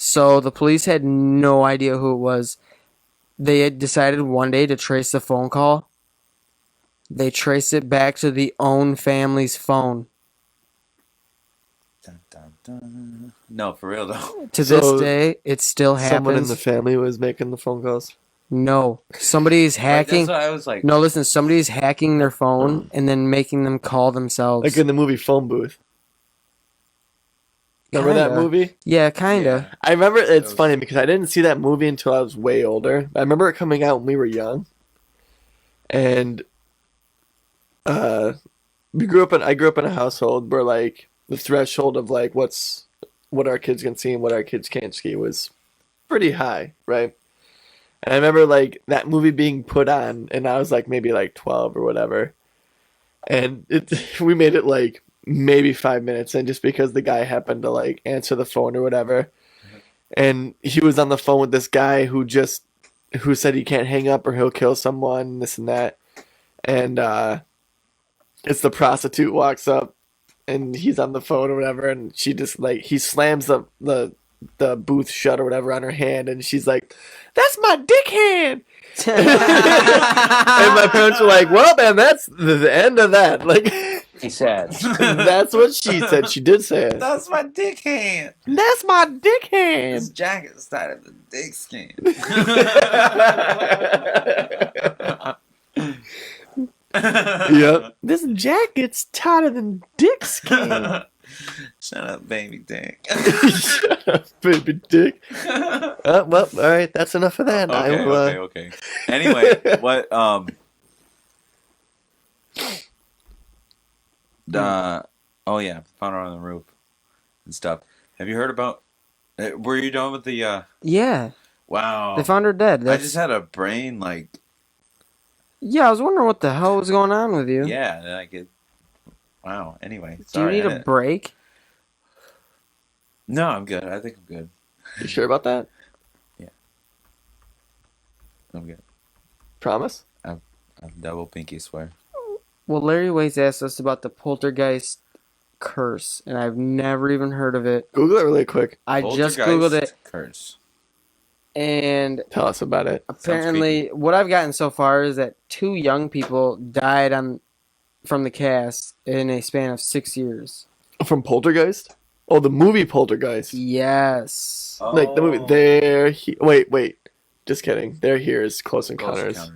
So the police had no idea who it was. They had decided one day to trace the phone call. They traced it back to the own family's phone. Dun, dun, dun. No, for real though. To So, this day, it still Someone in happens. the family was making the phone calls. No. Somebody's Like, hacking. that's what I was like. No, listen, somebody's hacking their phone and then making them call themselves. Like in the movie Phone Booth. Remember that Kinda. movie? Yeah, kinda. Yeah. I remember, it's It was- funny because I didn't see that movie until I was way older. I remember it coming out when we were young. And I grew up in a household where like the threshold of like what our kids can see and what our kids can't see was pretty high, right? And I remember like that movie being put on and I was like maybe like 12 or whatever. And we made it like maybe 5 minutes in just because the guy happened to like answer the phone or whatever. And he was on the phone with this guy who said he can't hang up or he'll kill someone, this and that. And it's the prostitute walks up and he's on the phone or whatever and she just like he slams the booth shut or whatever on her hand and she's like, "That's my dick hand." And my parents were like, "Well, man, that's the end of that." Like, He said. that's what she said. She did say it. That's my dick hand. That's my dick This hand. jacket's tied of the dick skin. Yep. This jacket's tighter than dick skin. Shut up, baby dick. Shut up, baby dick. Well, all right, that's enough of that. I Okay, will, okay. Anyway, what oh yeah, found her on the roof and stuff. Have you heard about were you done with the Yeah, wow. they found her dead. I just had a brain like Yeah, I was wondering what the hell was going on with you. yeah, like it wow. Anyway, Do you sorry. need a break? No, I'm good. I think I'm good. You sure about that? I'm good. Promise? I'm double pinky swear. Well, Larry Waits asked us about the poltergeist curse, and I've never even heard of it. Google it really quick. I just googled it, Curse. and Tell us about it. apparently, what I've gotten so far is that 2 young people died from the cast in a span of 6 years. From Poltergeist? Oh, the movie Poltergeist. Yes. Like the movie. Wait. Just kidding. They're here is Close Encounters. Yeah.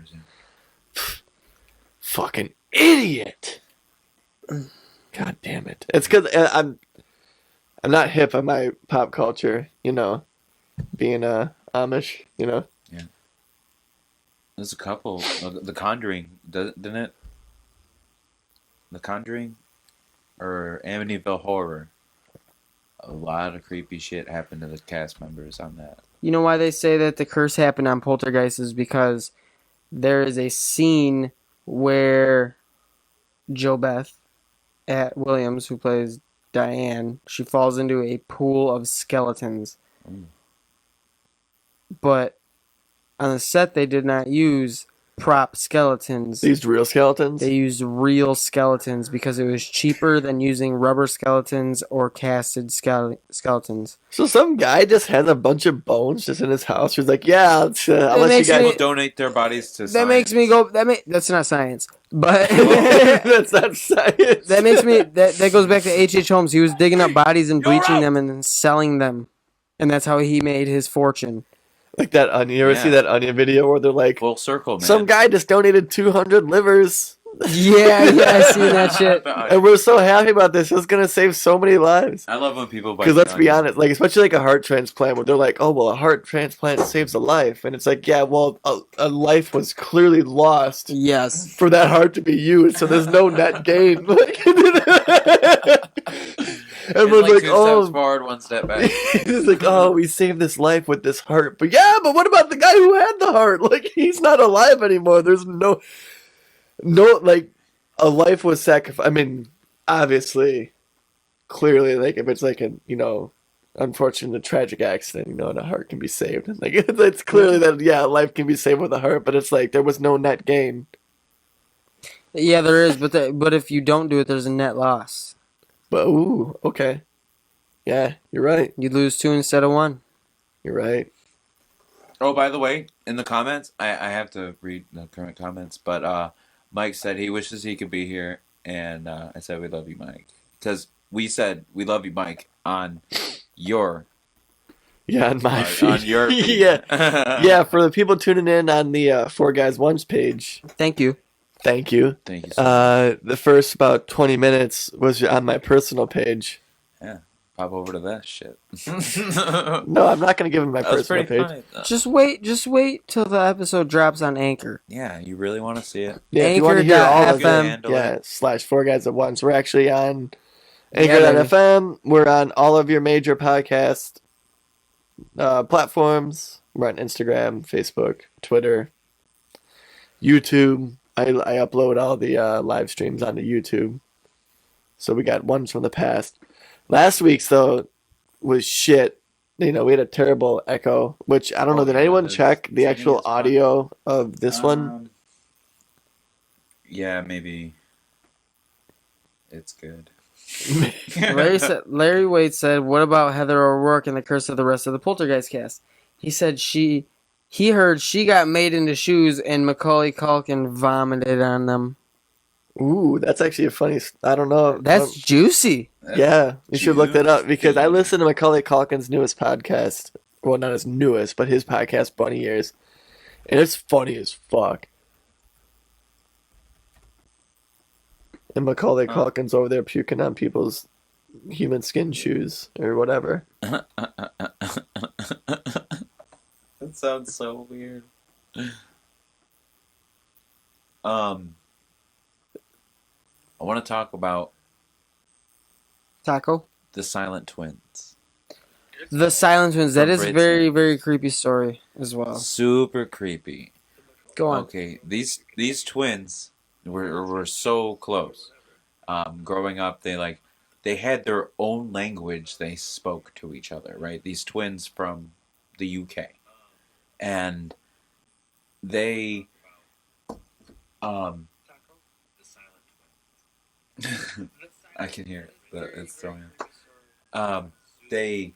Fucking idiot. God damn it. It's because I'm not hip on my pop culture, you know, being Amish, you know. There's a couple. The Conjuring, didn't it? The Conjuring or Amityville Horror. A lot of creepy shit happened to the cast members on that. You know why they say that the curse happened on Poltergeist is because there is a scene where JoBeth at Williams, who plays Diane, she falls into a pool of skeletons. Mm. But on the set, they did not use prop skeletons. They used real skeletons. They used real skeletons because it was cheaper than using rubber skeletons or casted skeletons. So some guy just has a bunch of bones just in his house. He's like, yeah, I'll let you makes guys. me- People donate their bodies to That science. makes me go. That's not science, but That's not science. that makes me. That goes back to H.H. Holmes. He was digging up bodies and bleaching them and then selling them, and that's how he made his fortune. Like that Onion. You ever see that Onion video where they're like, Full circle, man. some guy just donated 200 livers. Yeah, I seen that shit. And we're so happy about this. It's going to save so many lives. I love when people buy Because let's be onions. honest, like especially like a heart transplant where they're like, oh, well, a heart transplant saves a life. And it's like, yeah, well, a life was clearly lost Yes. for that heart to be used. So there's no net gain. Everyone's It's like, two oh, steps forward, one step back. it's like, oh, we saved this life with this heart. But yeah, but what about the guy who had the heart? Like, he's not alive anymore. There's no, like, a life was sacrificed. I mean, obviously, clearly, like, if it's like a, you know, unfortunate tragic accident, you know, and a heart can be saved. Like, it's clearly that, yeah, life can be saved with a heart, but it's like, there was no net gain. Yeah, there is, but if you don't do it, there's a net loss. But, ooh, okay. Yeah, you're right. You lose 2 instead of 1. You're right. Oh, by the way, in the comments, I have to read the current comments, but Mike said he wishes he could be here, and I said we love you, Mike, because we said we love you, Mike, on your Yeah, on my feed. on your feed. Yeah, for the people tuning in on the Four Guys Once page, Thank you. thank you. Thank you so much. The first about 20 minutes was on my personal page. Yeah, pop over to that shit. No, I'm not going to give him my That was personal pretty page. funny. Just wait till the episode drops on Anchor. Yeah, you really want to see it? Yeah, if you want to hear all of Anchor.fm. them, yeah, / Four Guys at Once. We're actually on Yeah, baby. Anchor.fm. We're on all of your major podcast platforms. We're on Instagram, Facebook, Twitter, YouTube. I upload all the live streams onto YouTube. So we got ones from the past. Last week's, though, was shit. You know, we had a terrible echo, which I don't know. Did anyone check the actual audio of this one? Yeah, maybe it's good. Larry Wade said, "What about Heather O'Rourke and the curse of the rest of the Poltergeist cast?" He said he heard she got made into shoes and Macaulay Culkin vomited on them. Ooh, that's actually a funny. I don't know. That's juicy. Yeah, you should look that up because I listen to Macaulay Culkin's newest podcast. Well, not his newest, but his podcast, Bunny Ears, and it's funny as fuck. And Macaulay Culkin's over there puking on people's human skin shoes or whatever. That sounds so weird. I want to talk about Taco? the Silent Twins. The Silent Twins. That is a Bridget. very, very creepy story as well. Super creepy. Go on. Okay, these twins were so close. Growing up, they had their own language they spoke to each other, right? These twins from the UK. And they I can hear it. It's throwing up. These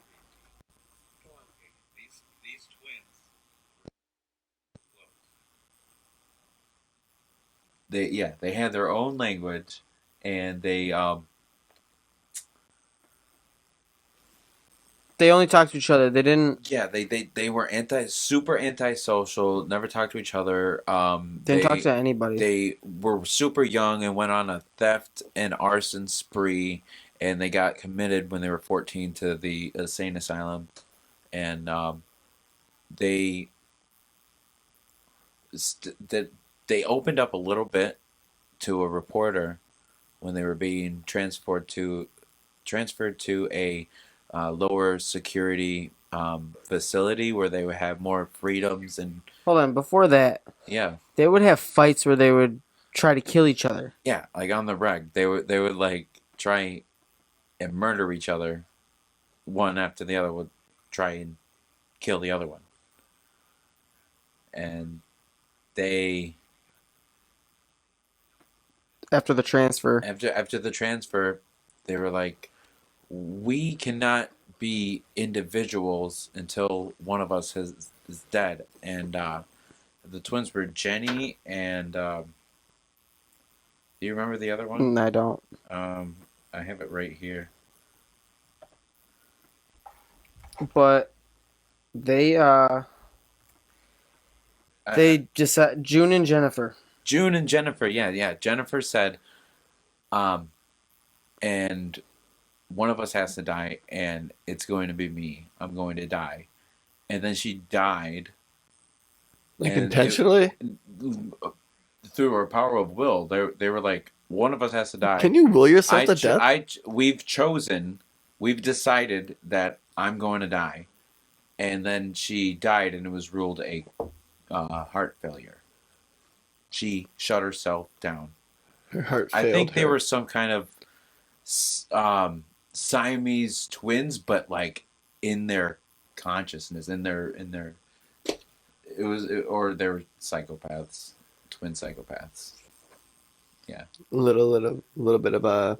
twins. They had their own language, and they only talked to each other. They didn't. Yeah, they were super antisocial. Never talked to each other. Didn't talk to anybody. They were super young and went on a theft and arson spree, and they got committed when they were 14 to the insane asylum, and they opened up a little bit to a reporter when they were being transferred to a lower security facility where they would have more freedoms and Hold on. Before that, yeah, they would have fights where they would try to kill each other. yeah, like on the reg, they would like try and murder each other. One after the other would try and kill the other one, and they After the transfer. after the transfer, they were like, we cannot be individuals until one of us is dead. And the twins were Jenny and do you remember the other one? I don't. I have it right here. But they just June and Jennifer. June and Jennifer, yeah. Jennifer said, and one of us has to die, and it's going to be me. I'm going to die. And then she died. Like intentionally? Through her power of will. They were like, one of us has to die. Can you will yourself to death? We've decided that I'm going to die. And then she died, and it was ruled a heart failure. She shut herself down. Her heart failed I think they her. were some kind of Siamese twins, but like in their consciousness, or they were psychopaths, twin psychopaths. Yeah, little bit of a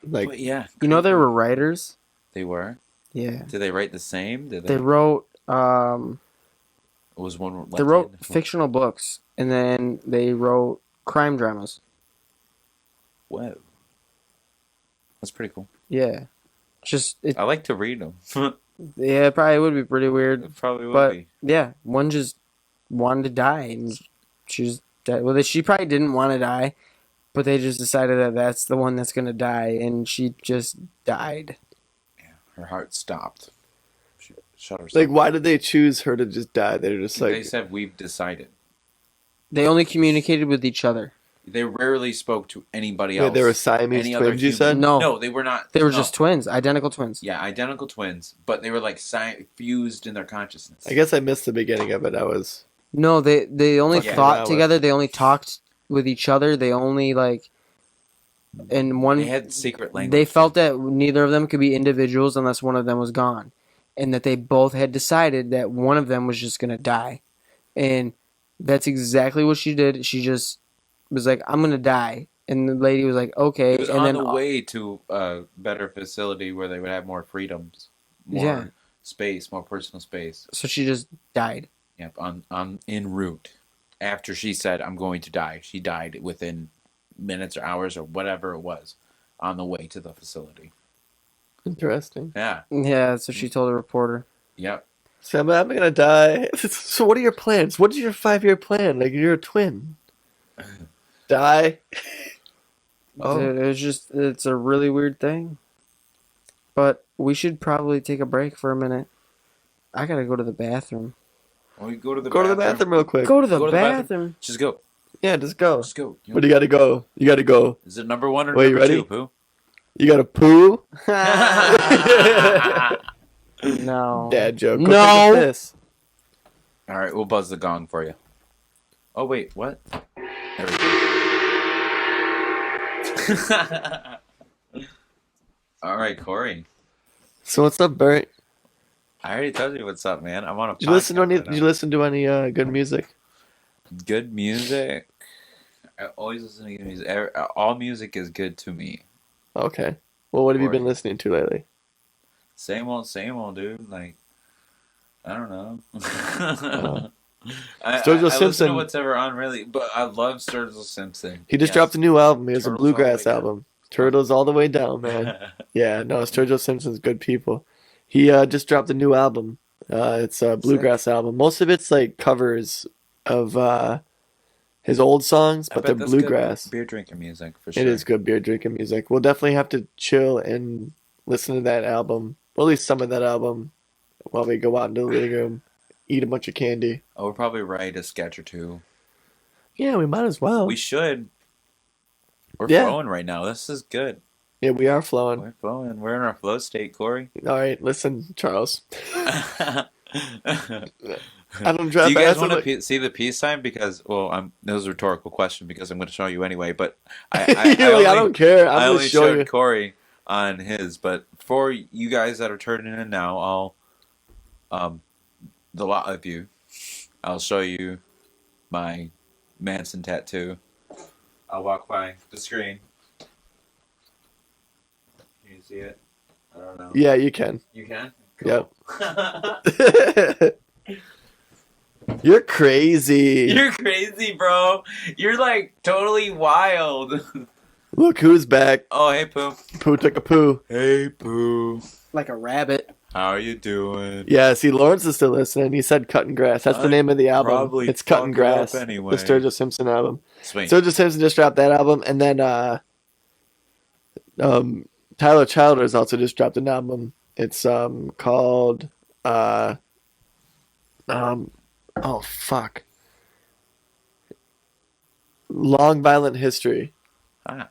but yeah, You know they were writers. they were. Yeah. Did they write the same? Did They wrote was one? they wrote left-handed? fictional books, and then they wrote crime dramas. Whoa, that's pretty cool. Yeah. Just it. I like to read them. Yeah, it probably would be pretty weird. It probably would But be. yeah, one just wanted to die, and she just died. Well, she probably didn't want to die, but they just decided that that's the one that's gonna die, and she just died. Yeah, her heart stopped. She shut herself. Like, why did they choose her to just die? They're just like, They said we've decided. They only communicated with each other. They rarely spoke to anybody wait, else. they were Siamese Any other twins, you human. said? No, No, they were not. they were no. just twins, identical twins. Yeah, identical twins, but they were like fused in their consciousness. I guess I missed the beginning of it. I was... No, they only Yeah. thought Yeah. together. They only talked with each other. They only and one. They had secret language. They felt that neither of them could be individuals unless one of them was gone, and that they both had decided that one of them was just gonna die, and that's exactly what she did. She just was like, "I'm gonna die," and the lady was like, "Okay," It was and on then the way to a better facility where they would have more freedoms, more Yeah. space, more personal space. so she just died. Yep, on en route. After she said, "I'm going to die," she died within minutes or hours or whatever it was, on the way to the facility. Interesting. Yeah. Yeah, that's what she told the reporter. Yep. So I'm gonna die. So what are your plans? What is your 5-year plan? Like, you're a twin. Die? Oh. Dude, it's a really weird thing. But we should probably take a break for a minute. I gotta go to the bathroom. Well, we go to the Go to the bathroom real quick. Go to the Go to the bathroom. bathroom. Just go. Yeah, just go. Just go. But you gotta go. You gotta go. Is it number one or Wait, you number ready? two, Pooh? You gotta poo? No. Dad joke. Go No. take a piss. All right, we'll buzz the gong for you. Oh wait, what? There we go. All right, Corey. So what's up, Bert? I already told you what's up, man. I'm on a. Did you listen to podcast any? right Did you now. listen to any good music? Good music. I always listen to good music. All music is good to me. Okay. Well, what have you been Corey. listening to lately? Same old, dude. Like, I don't know. I Sturgill listen Simpson. to what's ever on, really, but I love Sturgill Simpson. He just Yes. dropped a new album. It was a Turtles all the bluegrass way down. album. Turtles all the way down, man. Yeah, no, Sturgill Simpson's good people. He just dropped a new album. It's a bluegrass album. Most of it's like covers of his old songs, I but bet they're that's good bluegrass. beer drinking music for sure. It is good beer drinking music. We'll definitely have to chill and listen to that album, or at least some of that album, while we go out into the living room, eat a bunch of candy. Oh, we'll probably write a sketch or two. Yeah, we might as well. We should. We're Yeah. flowing right now. This is good. Yeah, we are flowing. We're flowing. We're in our flow state, Corey. All right, listen, Charles. Do I don't drive you guys fast, want I'm to see the peace sign? Because, well, that was a rhetorical question because I'm going to show you anyway. But I You're like, I don't care. I I'm only gonna show showed you. Corey on his. But for you guys that are turning in now, the lot of you, I'll show you my Manson tattoo. I'll walk by the screen. Can you see it? I don't know. Yeah, you can. You can? Yep. You're crazy. You're crazy, bro. You're like totally wild. Look who's back. Oh, hey, Pooh. Pooh took a poo. Hey, Pooh. Like a rabbit. How are you doing? Yeah, see, Lawrence is still listening. He said Cutting Grass. That's the I'd name of the album. probably It's Cutting fuck it up Grass. anyway. The Sturgill Simpson album. Sweet. Sturgill Simpson just dropped that album, and then Tyler Childers also just dropped an album. It's called oh fuck, Long Violent History. Ah.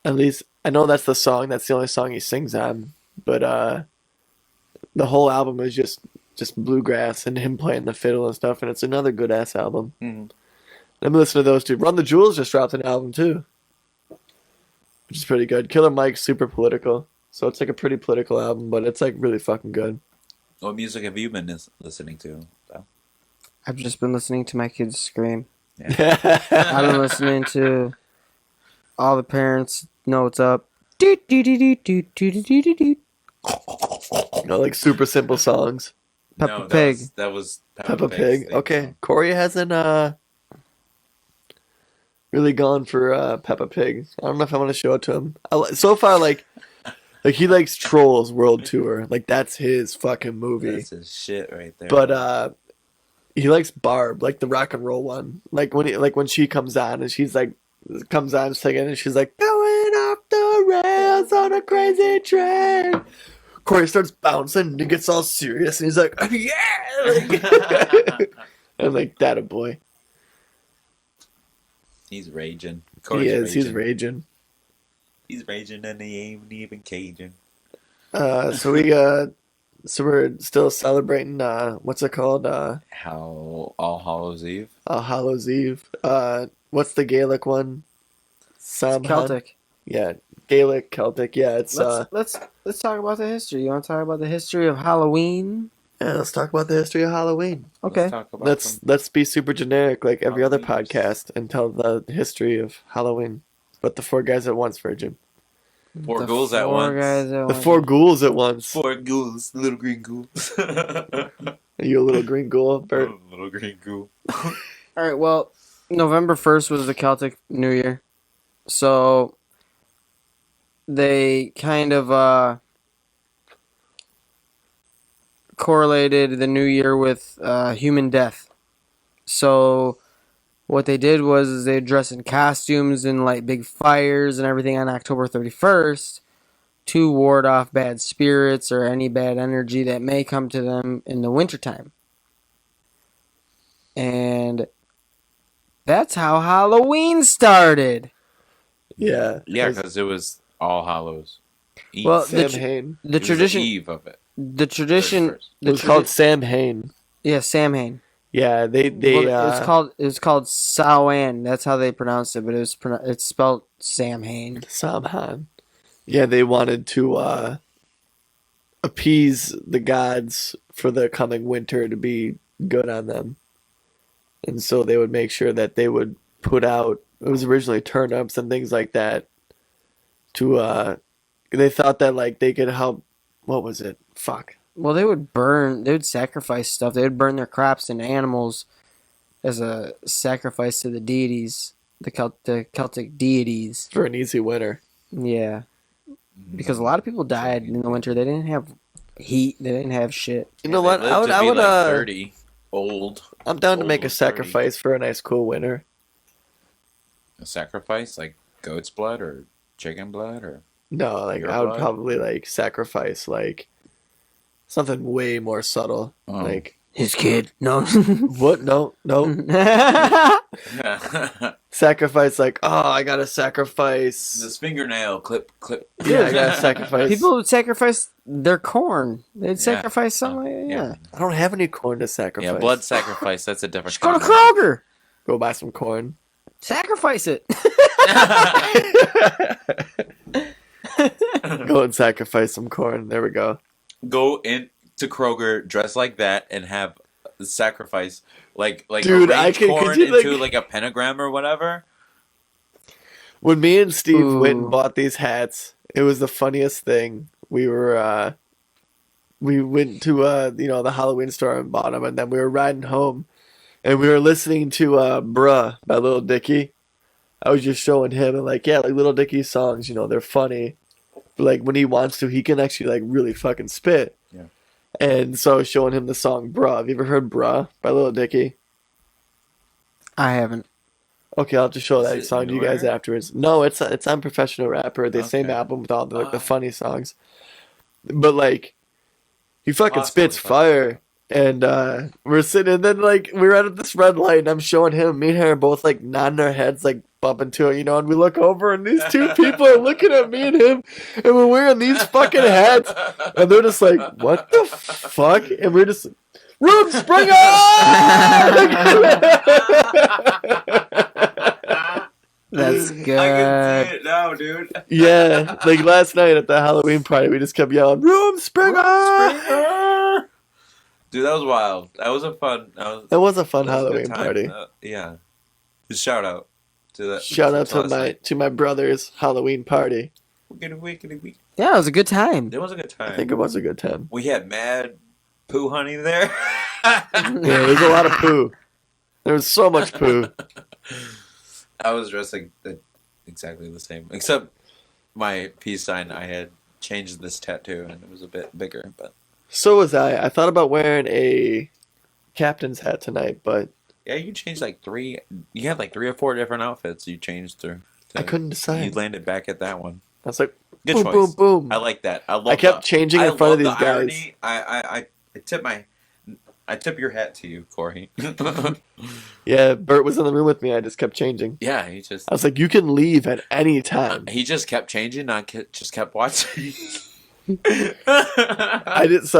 At least I know that's the song. That's the only song he sings on. But the whole album is just bluegrass and him playing the fiddle and stuff. And it's another good ass album. Mhm. Let me listen to those two. Run the Jewels just dropped an album too, which is pretty good. Killer Mike's super political, so it's like a pretty political album, but it's like really fucking good. What music have you been listening to? So, I've just been listening to my kids scream. I've Yeah. been listening to All the Parents Know What's Up. Do, do, do, do, do, do, do, do, do. You know, like super simple songs. Peppa No, Pig. That was Peppa Pig's Pig. theme Okay, song. Corey hasn't really gone for Peppa Pig. I don't know if I want to show it to him. So far, like he likes Trolls World Tour. Like that's his fucking movie. That's his shit right there. But he likes Barb, like the rock and roll one. Like when she comes on and she's like comes on singing and she's like going off the rails on a crazy train. Corey starts bouncing and he gets all serious and he's like, yeah, like, I'm like, that a boy. He's raging. He is. He's raging. He's raging and he ain't even Cajun. So we're still celebrating. What's it called? How All Hallows Eve. All Hallows Eve. What's the Gaelic one? Samhain? Celtic. Yeah, Gaelic, Celtic. Yeah, it's Let's talk about the history. You want to talk about the history of Halloween? Yeah, let's talk about the history of Halloween. Okay. Let's talk about Let's be super generic like every other Halloween. podcast and tell the history of Halloween. But the four guys at once, Virgin. Four The ghouls at four once. guys at The once. four ghouls at once. Four ghouls, little green ghouls. Are you a little green ghoul, Bert? Little green ghoul. All right. Well, November 1st was the Celtic New Year, so they kind of correlated the New Year with human death. So what they did was they dressed in costumes and light big fires and everything on October 31st to ward off bad spirits or any bad energy that may come to them in the wintertime. And that's how Halloween started. Yeah. Yeah, because it was All Hallows Eve. Well, Sam Hain. The It was tradition, the eve of it. the tradition, 31st. It was called Sam Hain. yeah, Samhain. Yeah, they Well, it's called Samhain. That's how they pronounced it, but it's spelled Samhain. Samhain. Yeah, they wanted to appease the gods for the coming winter to be good on them. And so they would make sure that they would put out, it was originally turnips and things like that to they thought that like they could help, what was it? Fuck. Well, they would sacrifice stuff. They would burn their crops and animals as a sacrifice to the deities, the Celtic deities. For an easy winter. Yeah, because a lot of people died in the winter. They didn't have heat. They didn't have shit. You know what? I would like 30, old. I'm down to Old make a was 30. sacrifice for a nice cool winter. A sacrifice like goat's blood or chicken blood or No, like Your I would blood? probably like sacrifice like something way more subtle. Oh. Like His kid. No. what? No. Sacrifice like, oh, I gotta sacrifice. this fingernail clip. Yeah, I gotta sacrifice. People would sacrifice their corn. They'd sacrifice Oh, something. Yeah. I don't have any corn to sacrifice. Yeah, blood sacrifice. That's a different. Just go to kind of- Kroger. Go buy some corn. Sacrifice it. Go and sacrifice some corn. There we go. Go into Kroger, dress like that, and have the sacrifice like Dude, arrange could corn you, into like- like a pentagram or whatever. When me and Steve went and Ooh. bought these hats, it was the funniest thing. We were we went to the Halloween store and bought them, and then we were riding home, and we were listening to "Bruh" by Lil Dicky. I was just showing him and like Lil Dicky's songs, they're funny, but like when he wants to, he can actually like really fucking spit. Yeah. And so I was showing him the song "Bruh." Have you ever heard "Bruh" by Lil Dicky? I haven't. Okay, I'll just show Is that it song to you guys newer? afterwards. No, it's on Professional Rapper, the same Okay. album with all the the Oh. funny songs. But like, he fucking Awesome. spits fire, and we're sitting, and then like we're at this red light, and I'm showing him. Me and her are both like nodding our heads, like bumping to it, and we look over, and these two people are looking at me and him, and we're wearing these fucking hats, and they're just like, "What the fuck?" And we're just, "Rube Springer!" That's I good. can see it now, dude. Yeah, like last night at the Halloween party, we just kept yelling, "Room Springer!" Dude, that was wild. That was a fun. That was a fun that was a Halloween good time. party. Yeah. Just shout out to that. Shout out last to night. my brother's Halloween party. Yeah, it was a good time. It was a good time. I think it was a good time. We had mad poo honey there. Yeah, there's a lot of poo. There was so much poo. I was dressed exactly the same, except my peace sign. I had changed this tattoo, and it was a bit bigger. But So was I. I thought about wearing a captain's hat tonight, but yeah, you changed like 3. You had like 3 or 4 different outfits you changed through. I couldn't decide. You landed back at that one. I was like, Good boom, choice. boom, boom. I like that. I kept changing in front of these guys. Irony. I tip your hat to you, Corey. Yeah, Bert was in the room with me. I just kept changing. Yeah, I was like, you can leave at any time. he just kept changing. Just kept watching. So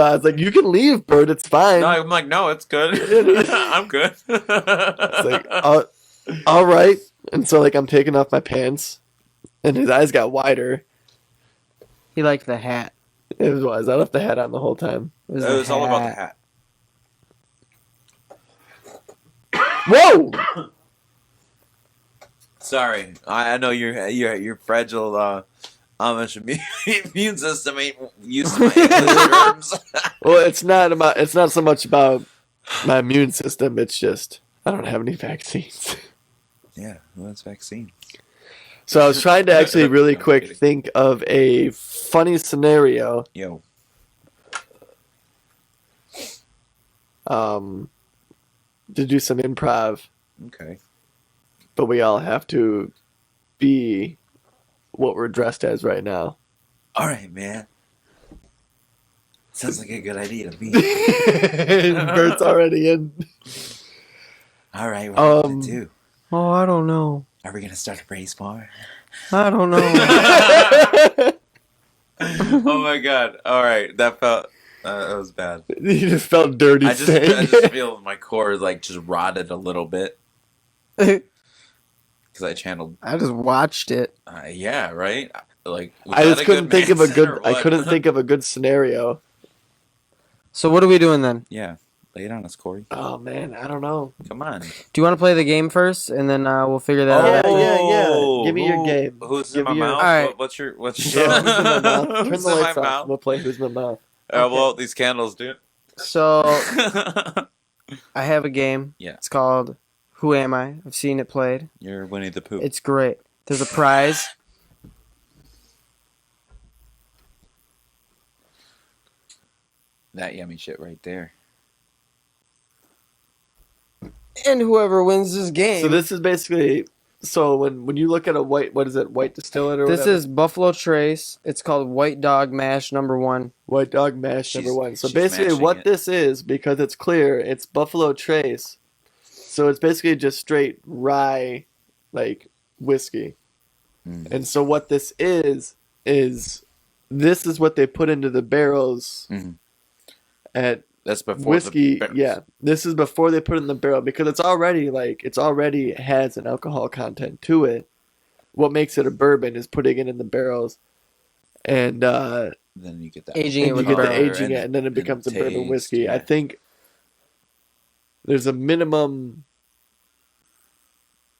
I was like, you can leave, Bert. It's fine. No, I'm like, no, it's good. I'm good. It's like, all right. And so like I'm taking off my pants, and his eyes got wider. He liked the hat. It was. I left the hat on the whole time. It was all about the hat. Whoa! Sorry, I know your fragile Amish immune system ain't used to my English terms. Well, it's not so much about my immune system. It's just I don't have any vaccines. Yeah, well, that's vaccine. So I was trying to actually really I'm quick kidding. think of a funny scenario. Yo, To do some improv, okay. but we all have to be what we're dressed as right now. All right, man. Sounds like a good idea to me. Bert's already in. All right, what are we gonna do? Oh, I don't know. Are we gonna start a race bar? I don't know. Oh my god! All right, that was bad. You just felt dirty I saying just feel my core like just rotted a little bit because I channeled. I just watched it. Yeah, right. Like was I that just a couldn't think of a mindset good. or I what? couldn't think of a good scenario. So what are we doing then? Yeah, lay it on us, Corey. Oh man, I don't know. Come on. Do you want to play the game first, and then we'll figure that out? Yeah. Give me your game. Who's Give in my me your- mouth? All right. What's your? Yeah, who's in my mouth? Turn Who's the in my lights off. mouth? We'll play Who's in my mouth. Well, these candles, dude. So I have a game. Yeah. It's called Who Am I? I've seen it played. You're Winnie the Pooh. It's great. There's a prize. That yummy shit right there. And whoever wins this game. So this is basically. So when you look at a white, what is it? White distillate or This whatever? is Buffalo Trace. It's called White Dog Mash #1. White Dog Mash She's- #1. So she's basically, mashing what it. this is, because it's clear, it's Buffalo Trace. So it's basically just straight rye, like whiskey. Mm. And so what this is this is what they put into the barrels Mhm. at That's before whiskey. the barrels. Yeah, this is before they put it in the barrel because it's already has an alcohol content to it. What makes it a bourbon is putting it in the barrels, and Then you get that. Aging it and with you get the bourbon. aging it, and then it becomes a bourbon taste, whiskey. yeah. I think there's a minimum.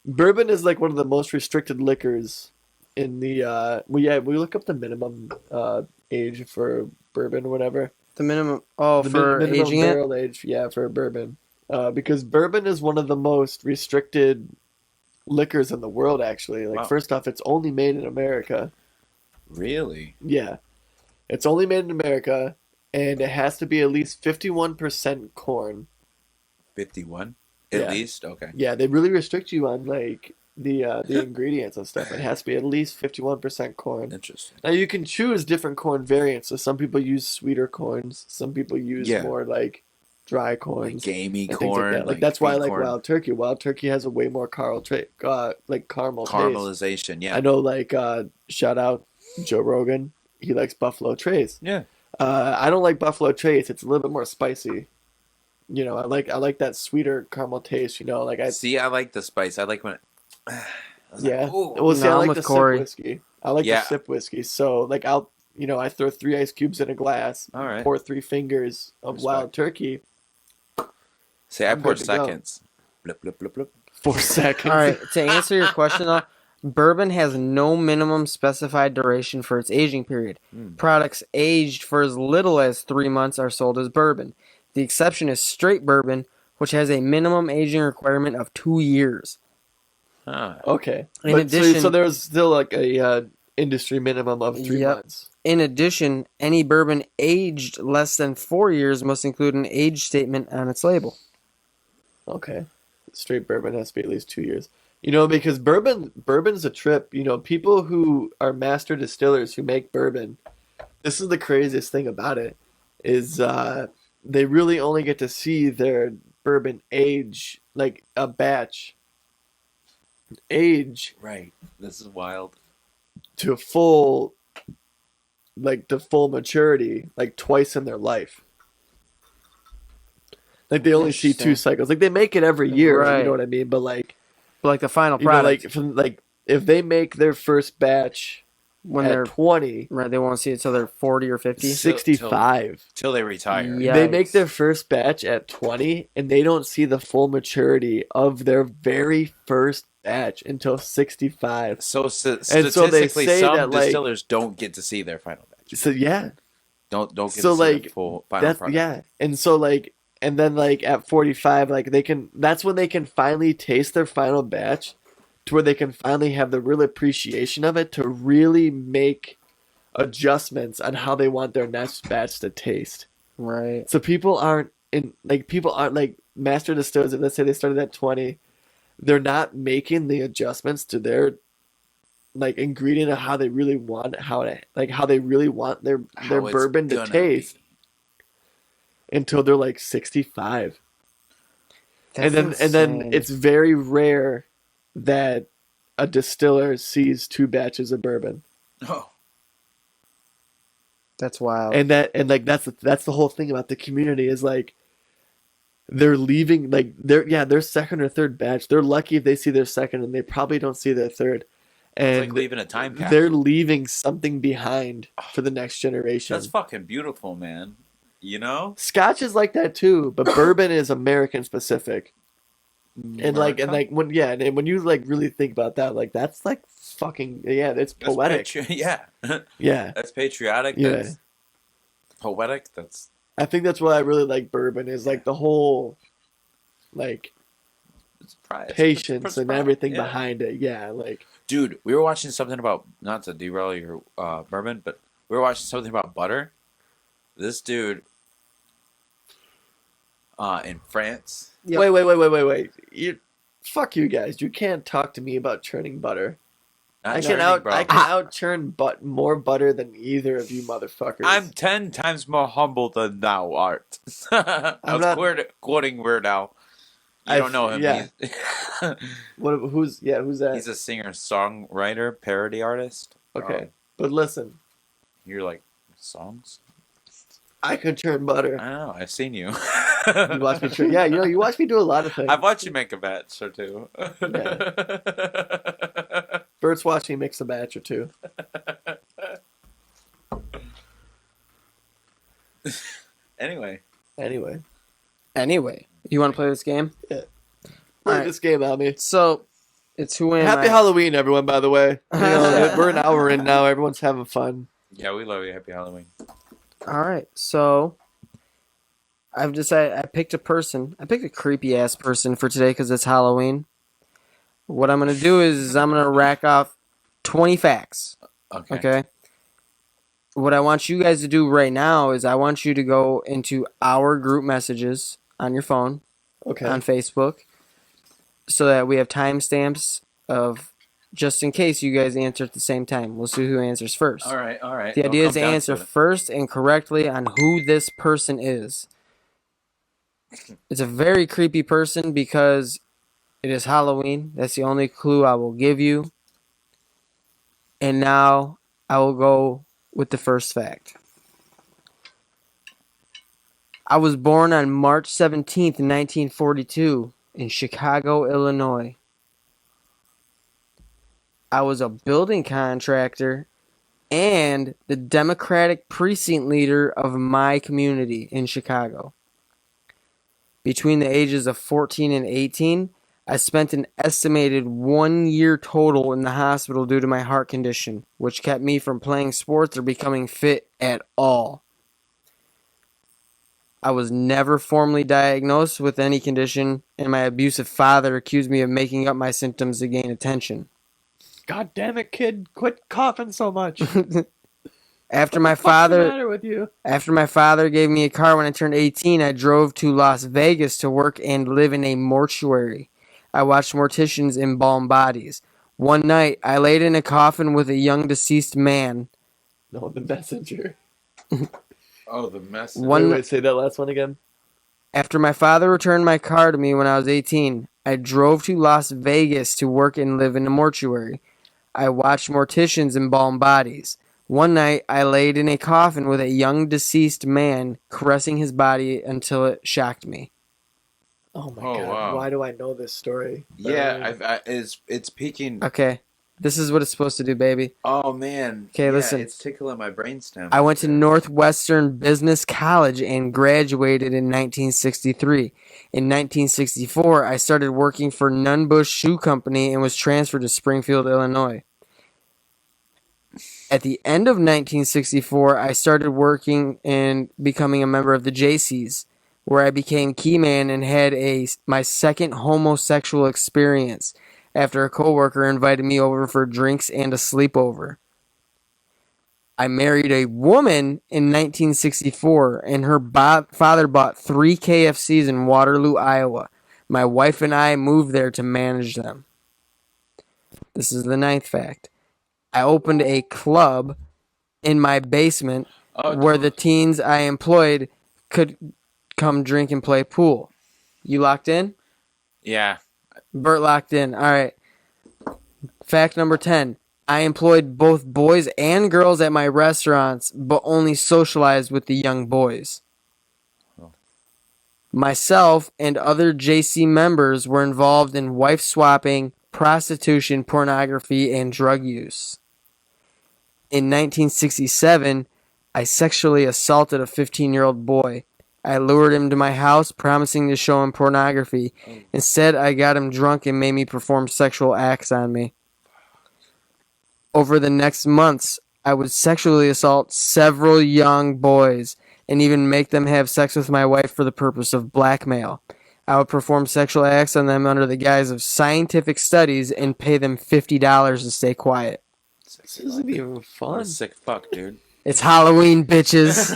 Bourbon is like one of the most restricted liquors in the. We look up the minimum age for bourbon or whatever. The minimum. Oh, The for minimum aging it? barrel age, yeah, for a bourbon. Because bourbon is one of the most restricted liquors in the world. Actually, like Wow. first off, it's only made in America. Really? Yeah, it's only made in America, and it has to be at least 51% corn. 51? Yeah. At least? Okay. Yeah, they really restrict you on like the ingredients and stuff. It has to be at least 51% corn. Interesting. Now you can choose different corn variants. So some people use sweeter corns. Some people use Yeah. more like dry Like corns. gamey and things corn. like that. Like that's why I pink like corn. Wild Turkey. Wild Turkey has a way more caramel taste. Caramelization, yeah. I know, like shout out Joe Rogan. He likes Buffalo Trace. Yeah. I don't like Buffalo Trace. It's a little bit more spicy. You know, I like that sweeter caramel taste. You know, like See, I like the spice. I like when it... I was like, yeah. "Ooh." Well, see, I No, I'm like with the Corey. sip whiskey. I like Yeah. the sip whiskey. So like I throw 3 ice cubes in a glass. All right. Pour 3 fingers of Respect. Wild Turkey. See, I I'm poured good to go. seconds. Blip, blip, blip, blip. 4 seconds. All right. To answer your question, though, Bourbon has no minimum specified duration for its aging period. Products aged for as little as 3 months are sold as bourbon. The exception is straight bourbon, which has a minimum aging requirement of 2 years. Huh. Okay. In addition, so there's still like a industry minimum of 3 Yep. months. In addition, any bourbon aged less than 4 years must include an age statement on its label. Okay. Straight bourbon has to be at least 2 years. Because bourbon's a trip. People who are master distillers who make bourbon, this is the craziest thing about it, is they really only get to see their bourbon age, like a batch age Right. This is wild. to full maturity, like twice in their life. Like they only see 2 cycles. Like they make it every year, Right. you know what I mean? But like, The final you know, product, if they make their first batch when at they're 20, right, they won't see it until they're 40 or 50. 65. Till they retire. Yeah. They make Yikes. their first batch at 20 and they don't see the full maturity of their very first batch until 65. So so statistically, they say some that, like- distillers don't get to see their final batch. So yeah, Don't get So, to see like, their full final that's product. yeah. And so and then at 45, that's when they can finally taste their final batch, to where they can finally have the real appreciation of it, to really make adjustments on how they want their next batch to taste. Right. So people aren't master distillers. If let's say they started at 20, they're not making the adjustments to their ingredient of how they really want their How it's bourbon to gonna taste be. until they're 65. That's and then insane. it's very rare that a distiller sees 2 batches of bourbon. Oh, That's wild. And that's the whole thing about the community is they're leaving their second or third batch. They're lucky if they see their second, and they probably don't see their third. it's And like leaving a time capsule. they're leaving something behind for the next generation. That's fucking beautiful, man. You know? Scotch is like that too, but bourbon is American specific. And when you really think about that, that's fucking it's That's poetic. yeah. Yeah. That's patriotic. Yeah. That's poetic. That's I think that's why I really like bourbon is the whole it's pride. patience It's and pride. everything Yeah. behind it. Yeah, Dude, we were watching something about, not to derail your bourbon, but we were watching something about butter. This dude in France. Yep. wait. Fuck you guys. You can't talk to me about churning butter. Not I churning, can bro. out churn more butter than either of you motherfuckers. I'm 10 times more humble than thou art. I I'm was not- quoting Weird Al. You I- don't know him. yeah. He's, Who's that? he's a singer-songwriter, parody artist. Okay. But listen, You're like, songs? I could churn butter. I don't know. I've seen you. You watch me churn. Yeah, you watch me do a lot of things. I've watched you make a batch or two. Bert's watched me mix a batch or two. Anyway. Anyway, you want to play this game? Play Alright. this game at me. So, it's who am Happy I? Halloween, everyone, by the way. We're an hour in now. Everyone's having fun. Yeah, we love you. Happy Halloween. All right, so I've decided I picked a person. I picked a creepy ass person for today because it's Halloween. What I'm gonna do is I'm gonna rack off 20 facts. Okay. Okay. What I want you guys to do right now is I want you to go into our group messages on your phone Okay. on Facebook, so that we have timestamps of just in case you guys answer at the same time. We'll see who answers first. All right. The I'll idea is come to down answer to it. first and correctly on who this person is. It's a very creepy person because it is Halloween. That's the only clue I will give you. And now I will go with the first fact. I was born on March 17th, 1942 in Chicago, Illinois. I was a building contractor and the Democratic precinct leader of my community in Chicago. Between the ages of 14 and 18, I spent an estimated 1 year total in the hospital due to my heart condition, which kept me from playing sports or becoming fit at all. I was never formally diagnosed with any condition, and my abusive father accused me of making up my symptoms to gain attention. God damn it, kid! Quit coughing so much. After What's the matter with you? After my father gave me a car when I turned 18, I drove to Las Vegas to work and live in a mortuary. I watched morticians embalm bodies. One night, I laid in a coffin with a young deceased man. No, the messenger. Oh, the mess. Wait, say that last one again. After my father returned my car to me when I was 18, I drove to Las Vegas to work and live in a mortuary. I watched morticians embalm bodies. One night, I laid in a coffin with a young deceased man, caressing his body until it shocked me. Oh my Oh, god! wow. Why do I know this story? Yeah, it's peaking. Okay, this is what it's supposed to do, baby. Oh man. Okay, Yeah, listen. It's tickling my brainstem. I went to Northwestern Business College and graduated in 1963. In 1964, I started working for Nunn-Bush Shoe Company and was transferred to Springfield, Illinois. At the end of 1964, I started working and becoming a member of the JCs, where I became key man and had my second homosexual experience after a coworker invited me over for drinks and a sleepover. I married a woman in 1964, and her father bought 3 KFCs in Waterloo, Iowa. My wife and I moved there to manage them. This is the 9th fact. I opened a club in my basement where the teens I employed could come drink and play pool. You locked in? Yeah. Bert locked in. All right. Fact number 10. I employed both boys and girls at my restaurants, but only socialized with the young boys. Oh. Myself and other JC members were involved in wife swapping, prostitution, pornography, and drug use. In 1967, I sexually assaulted a 15-year-old boy. I lured him to my house, promising to show him pornography. Instead, I got him drunk and made me perform sexual acts on me. Over the next months, I would sexually assault several young boys and even make them have sex with my wife for the purpose of blackmail. I would perform sexual acts on them under the guise of scientific studies and pay them $50 to stay quiet. This isn't even What fun. a sick fuck, dude. It's Halloween, bitches.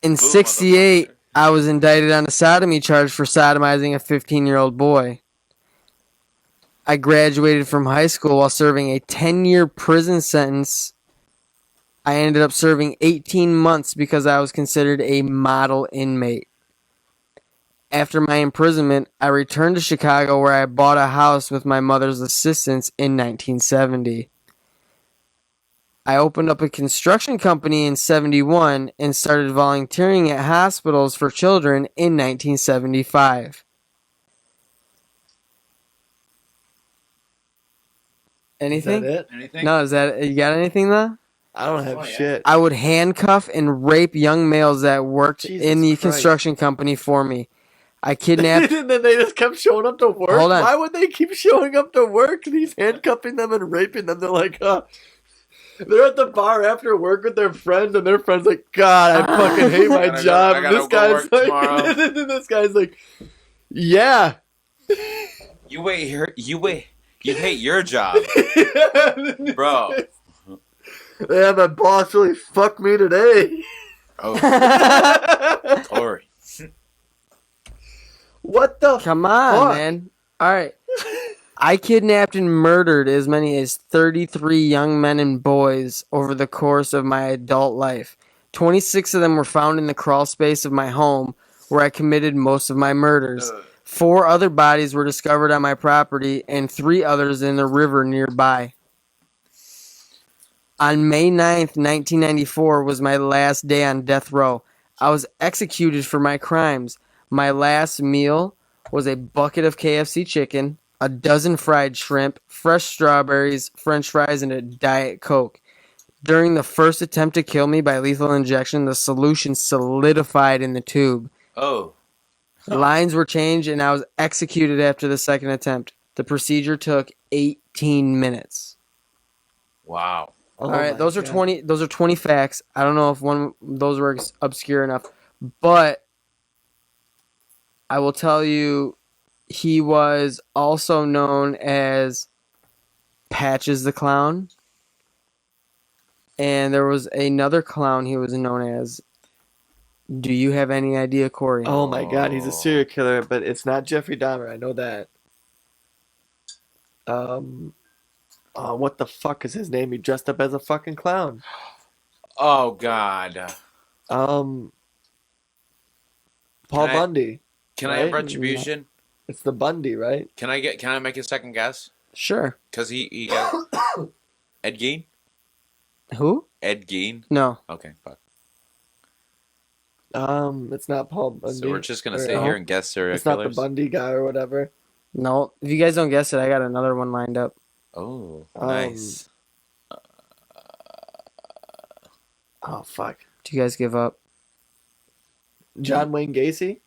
In Boom, 68, motherfucker. I was indicted on a sodomy charge for sodomizing a 15-year-old boy. I graduated from high school while serving a 10-year prison sentence. I ended up serving 18 months because I was considered a model inmate. After my imprisonment, I returned to Chicago where I bought a house with my mother's assistance in 1970. I opened up a construction company in 71 and started volunteering at hospitals for children in 1975. Anything? Is that it? Anything? No, is that you got anything though? I don't have Oh, yeah. shit. I would handcuff and rape young males that worked Jesus in the Christ. construction company for me. I kidnapped. And then they just kept showing up to work. Hold on. Why would they keep showing up to work? He's handcuffing them and raping them. They're like, they're at the bar after work with their friends, and their friend's like, God, I fucking hate my I job. gotta And this go guy's work like, tomorrow. this guy's like, yeah. You hate your job, bro. Yeah, my boss really fucked me today. Oh, Tori. What the Come on, fuck? man. All right. I kidnapped and murdered as many as 33 young men and boys over the course of my adult life. 26 of them were found in the crawl space of my home, where I committed most of my murders. 4 other bodies were discovered on my property, and 3 others in the river nearby. On May 9th, 1994 was my last day on death row. I was executed for my crimes. My last meal was a bucket of KFC chicken, a dozen fried shrimp, fresh strawberries, french fries, and a Diet Coke. During the first attempt to kill me by lethal injection, the solution solidified in the tube. Oh. Lines were changed, and I was executed after the second attempt. The procedure took 18 minutes. Wow. All right, those are 20. Those are 20 facts. I don't know if one those were obscure enough, but I will tell you, he was also known as Patches the Clown, and there was another clown he was known as. Do you have any idea, Corey? Oh my God, he's a serial killer, but it's not Jeffrey Dahmer. I know that. What the fuck is his name? He dressed up as a fucking clown. Oh God. Paul Bundy. Can I have Right? retribution? It's the Bundy, right? Can I make a second guess? Sure. Because he got Ed Gein? Who? Ed Gein? No. Okay, fuck. It's not Paul Bundy. So we're just gonna Or- sit here and guess serial It's not killers. the Bundy guy or whatever. No. If you guys don't guess it, I got another one lined up. Oh, nice. Oh fuck. Do you guys give up? John Wayne Gacy.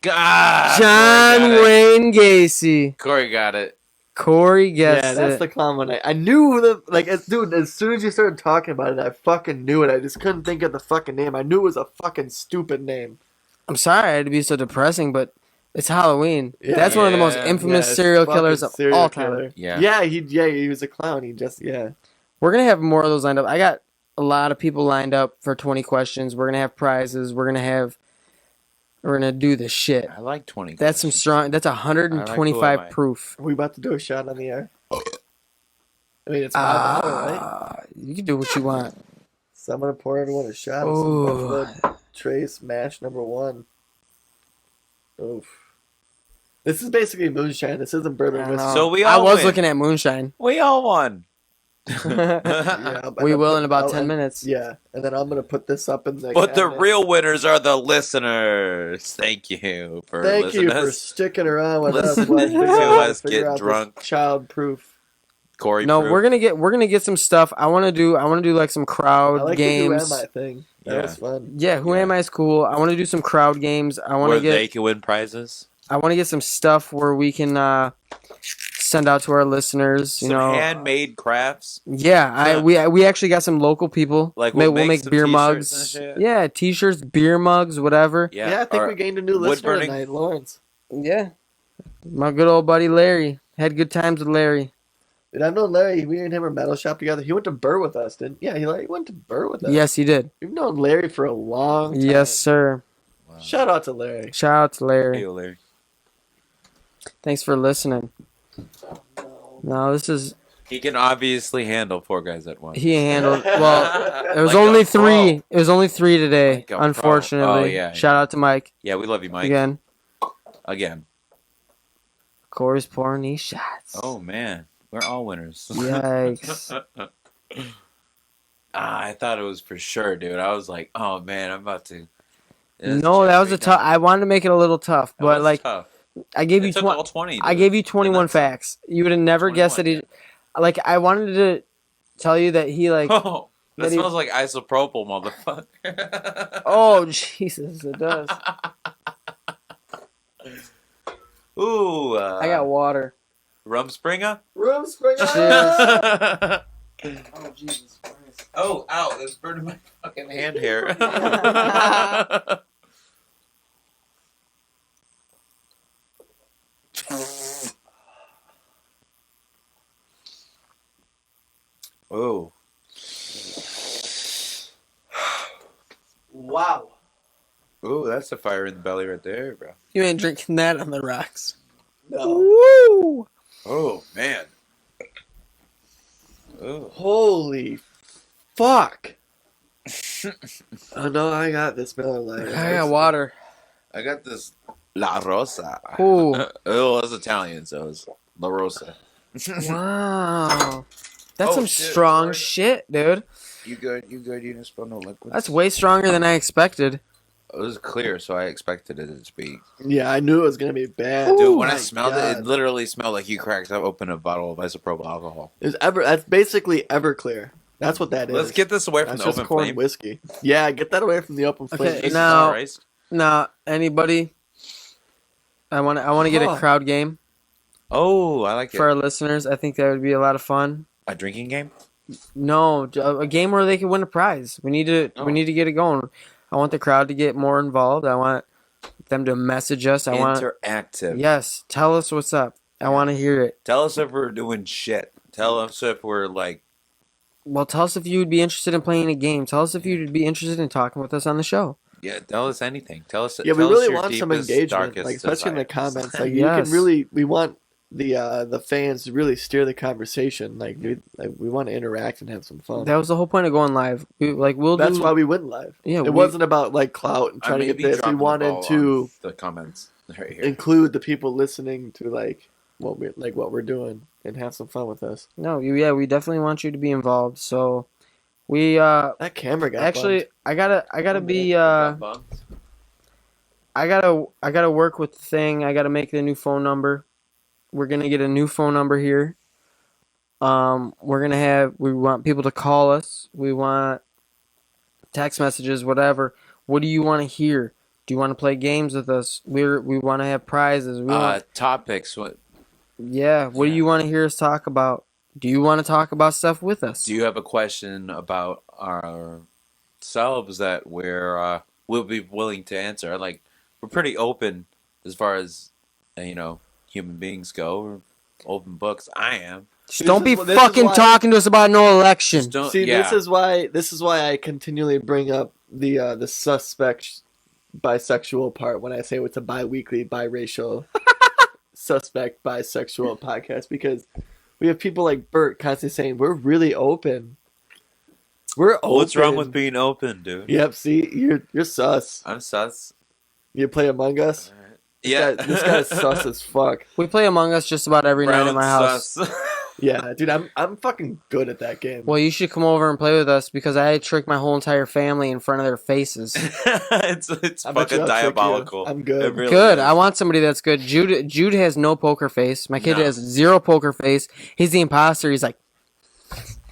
God. John Wayne Gacy. Corey got it. Corey guessed Yeah, that's it. the clown one. I knew dude. As soon as you started talking about it, I fucking knew it. I just couldn't think of the fucking name. I knew it was a fucking stupid name. I'm sorry I had to be so depressing, but it's Halloween. Yeah. That's one of the most Yeah. infamous it's serial fucking killers of serial all time. killer. Yeah. He was a clown. We're gonna have more of those lined up. I got a lot of people lined up for 20 questions. We're gonna have prizes. We're gonna do the shit. I like 20. That's some strong. That's 125 Alright, cool, proof. Are we about to do a shot on the air? I mean, it's $5, right? You can do what you want. So I'm gonna pour everyone a shot of some Ooh. Buffalo Trace Mash #1. Oof. This is basically moonshine. This isn't bourbon I whiskey. know. So we I all was win. looking at moonshine. We all won. Yeah, We will in about 10 minutes. Yeah, and then I'm gonna put this up in the. But the cabinet. real winners are the listeners. Thank you for Thank listening you to for us. sticking around with us. Listening while we figure to out- us figure get out this drunk. Child-proof. Corey. No, proof. we're gonna get some stuff. I want to do like some crowd I like games. the Who Am I thing. That Yeah. was fun. Yeah, Who Am I is cool. I want to do some crowd games. I want where to get they can win prizes. I want to get some stuff where we can send out to our listeners. You Some know, handmade crafts. yeah. We actually got some local people. Like, we'll we'll make make some beer t-shirts mugs. and shit. Yeah, t-shirts, beer mugs, whatever. Yeah, I think or we gained a new wood listener burning. tonight, Lawrence. Yeah. My good old buddy Larry had good times with Larry. Dude, I've known Larry. We and him were metal shop together. He went to Burr with us, didn't? Yeah, he went to Burr with us. Yes, he did. We've known Larry for a long time. Yes, sir. Wow. Shout out to Larry. Shout out to Larry. Hey, Larry. Thanks for listening. No, this is He can obviously handle 4 guys at once. he handled well. It was Like a only pro. 3. It was only 3 today, Like a pro. unfortunately. Oh, yeah. Shout out to Mike Yeah, we love you, Mike. again. Again. Corey's pouring these shots. Oh man, we're all winners. Yikes. I thought it was for sure, dude. I was like, oh man, I'm about to. No, that was a tough. I wanted to make it a little tough, but like tough. I gave you It took 20. all 20. I dude. gave you 21 And that's- facts. You would have never guessed that 21, he. Like I wanted to tell you that he like. Oh, that That he- smells like isopropyl, motherfucker. Oh Jesus, it does. Ooh. I got water. rum springer. Room Springer. Oh, Oh Jesus Christ. ow! That's burning my fucking hand here. Oh. Wow. Ooh, that's a fire in the belly right there, bro. You ain't drinking that on the rocks. No. Woo! Oh man. Oh. Holy fuck. Oh no, I got this Miller Lite. I got water. I got this La Rosa. Ooh. Oh, it's Italian, so it's La Rosa. Wow. That's Oh, some shit, strong sorry. shit, dude. You good? You good? You didn't spill no liquid? That's way stronger than I expected. It was clear, so I expected it to be. Yeah, I knew it was gonna be bad. Dude, when I my smelled God. it literally smelled like you cracked open a bottle of isopropyl alcohol. That's basically Everclear. That's what that is. Let's get this away from That's the just open corn flame. whiskey. Yeah, get that away from the open flame. Okay, It's now- all right. Nah, anybody? I want to get a crowd game Oh, I like for it. our listeners. I think that would be a lot of fun. A drinking game? No, a game where they can win a prize. We need to get it going. I want the crowd to get more involved. I want them to message us. Interactive. Yes, tell us what's up. I want to hear it. Tell us if we're doing shit. Tell us if we're like. Well, tell us if you would be interested in playing a game. Tell us if you'd be interested in talking with us on the show. Yeah, tell us anything. Tell us. Yeah, we tell really us your want some deepest, engagement, darkest like especially in the desires. comments. Like you Yes. can really, we want the fans to really steer the conversation. Like we want to interact and have some fun. That was the whole point of going live. That's why we went live. Yeah, it wasn't about like clout and I trying to may get be this. We dropping the wanted ball to on the comments right here. include the people listening to like what we're doing and have some fun with us. No, we definitely want you to be involved. So we That camera got actually bumped. I gotta be I gotta work with the thing. I gotta make the new phone number. We're gonna get a new phone number here. We want people to call us. We want text messages, whatever. What do you want to hear? Do you want to play games with us? We want to have prizes. Topics. What? What do you want to hear us talk about? Do you want to talk about stuff with us? Do you have a question about ourselves that we'll be willing to answer? Like, we're pretty open as far as human beings go. We're open books. I am. Just don't be this is fucking why- talking to us about no election. Just don't. See, yeah. this is why I continually bring up the suspect bisexual part when I say it's a bi-weekly, biracial, suspect bisexual podcast, because we have people like Bert constantly saying we're really open. We're open. What's wrong with being open, dude? Yep. See, you're sus. I'm sus. You play Among Us. Yeah. This guy's sus as fuck. We play Among Us just about every night at Brown my house. sus. Yeah, dude, I'm fucking good at that game. Well, you should come over and play with us because I tricked my whole entire family in front of their faces. it's I bet you fucking I'll trick you. diabolical. I'm good. It really Good. is. I want somebody that's good. Jude has no poker face. My kid No. has zero poker face. He's the imposter. He's like,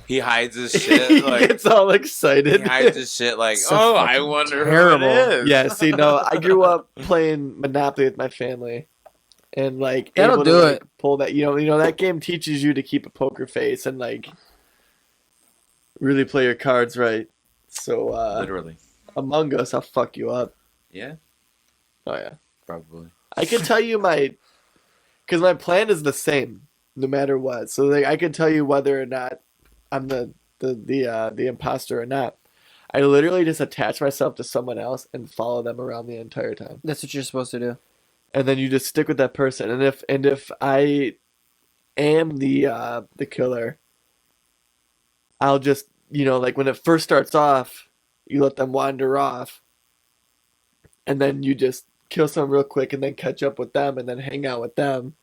He hides his he shit. Like, gets all excited. he hides his shit. Like, So oh, I fucking wonder terrible. who it is. Yeah, see, no, I grew up playing Monopoly with my family, and like That'll able to, do like, it. pull that. That game teaches you to keep a poker face and like really play your cards right. So Literally. Among Us, I'll fuck you up. Yeah, Oh yeah, probably. I can tell you because my plan is the same no matter what. So like I can tell you whether or not I'm the imposter or not. I literally just attach myself to someone else and follow them around the entire time. that's what you're supposed to do. And then you just stick with that person. And if I am the killer, I'll just like when it first starts off, you let them wander off, and then you just kill someone real quick, and then catch up with them, and then hang out with them,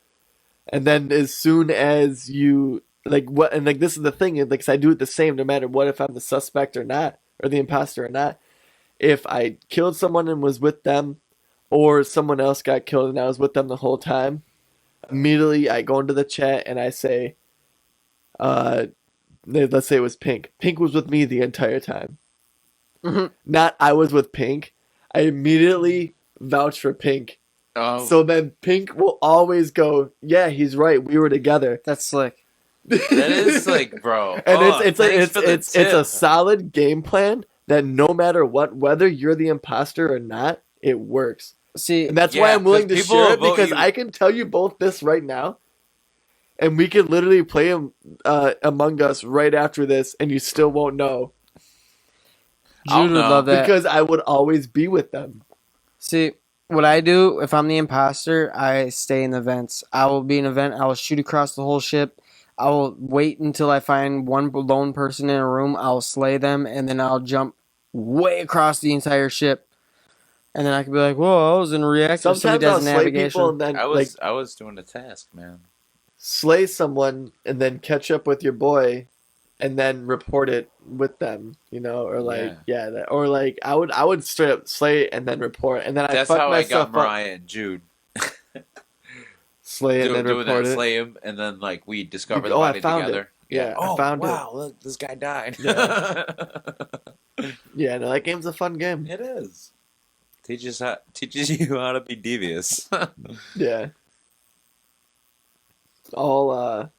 and then as soon as you this is the thing, like 'cause I do it the same no matter what, if I'm the suspect or not, or the imposter or not. If I killed someone and was with them, or someone else got killed and I was with them the whole time, immediately I go into the chat and I say, let's say it was Pink. Pink was with me the entire time. Mhm. Not I was with Pink. I immediately vouch for Pink. Oh, So then Pink will always go, yeah, he's right. We were together. That's slick. that is like, bro. And oh, it's thanks for the it's a tip. solid game plan that no matter what, whether you're the imposter or not, it works. See, And that's Yeah, why I'm willing to 'cause people share it, will vote because you- I can tell you both this right now, and we could literally play Among Us right after this, and you still won't know I'll Jude would know. love that. because I would always be with them. See, what I do if I'm the imposter, I stay in the vents. I will be in a vent. I will shoot across the whole ship. I will wait until I find one lone person in a room. I'll slay them, and then I'll jump way across the entire ship. And then I could be like, "Whoa, I was in reactor." Sometimes Somebody I'll does slay navigation. people and then I was doing a task, man. slay someone and then catch up with your boy, and then report it with them, or like I would straight up slay and then report, and then I That's fuck how I myself got up, Mariah and Jude. slay and then doing report that, it. slay him, and then like we discover Oh, the I body found it. together. Yeah, I Oh, found it. wow, look, this guy died. Yeah, no, that game's a fun game. It is. Teaches you how to be devious. Yeah. All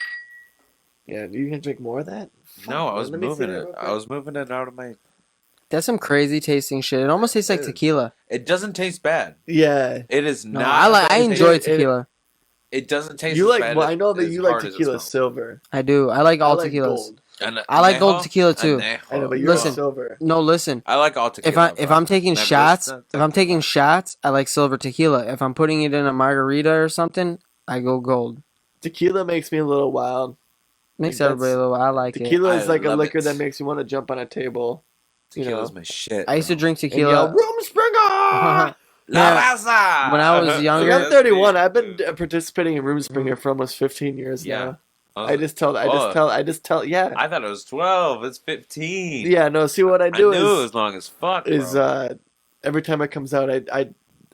yeah, you can drink more of that? No, I Fuck, was let me see moving that it. real I quick. was moving it out of my. That's some crazy tasting shit. It almost tastes like It is. tequila. It doesn't taste bad. Yeah. It is No, not. I bad enjoy taste. tequila. It doesn't taste You as like bad. well, I know that as you like hard as it tequila smells. silver. I do. I like all I like tequilas. gold. I like gold tequila too. Anejo. I know, but you're Listen. silver. No, listen. I like all tequila. If I'm taking Never shots, listened if to I'm taking shots, I like silver tequila. If I'm putting it in a margarita or something, I go gold. Tequila makes me a little wild. Makes Like, everybody a little. I like it. Tequila is I like a love liquor it. that makes you want to jump on a table. Tequila's my shit. I used to bro. drink And yell, tequila. Room Springer! La Yeah. Raza! When I was younger- I'm 31. I've been participating in Room Springer for almost 15 years Yeah. now. I just tell. Yeah. I thought it was 12. It's 15. Yeah, no, see what I I do knew it is was long as fuck. is bro. every time it comes out,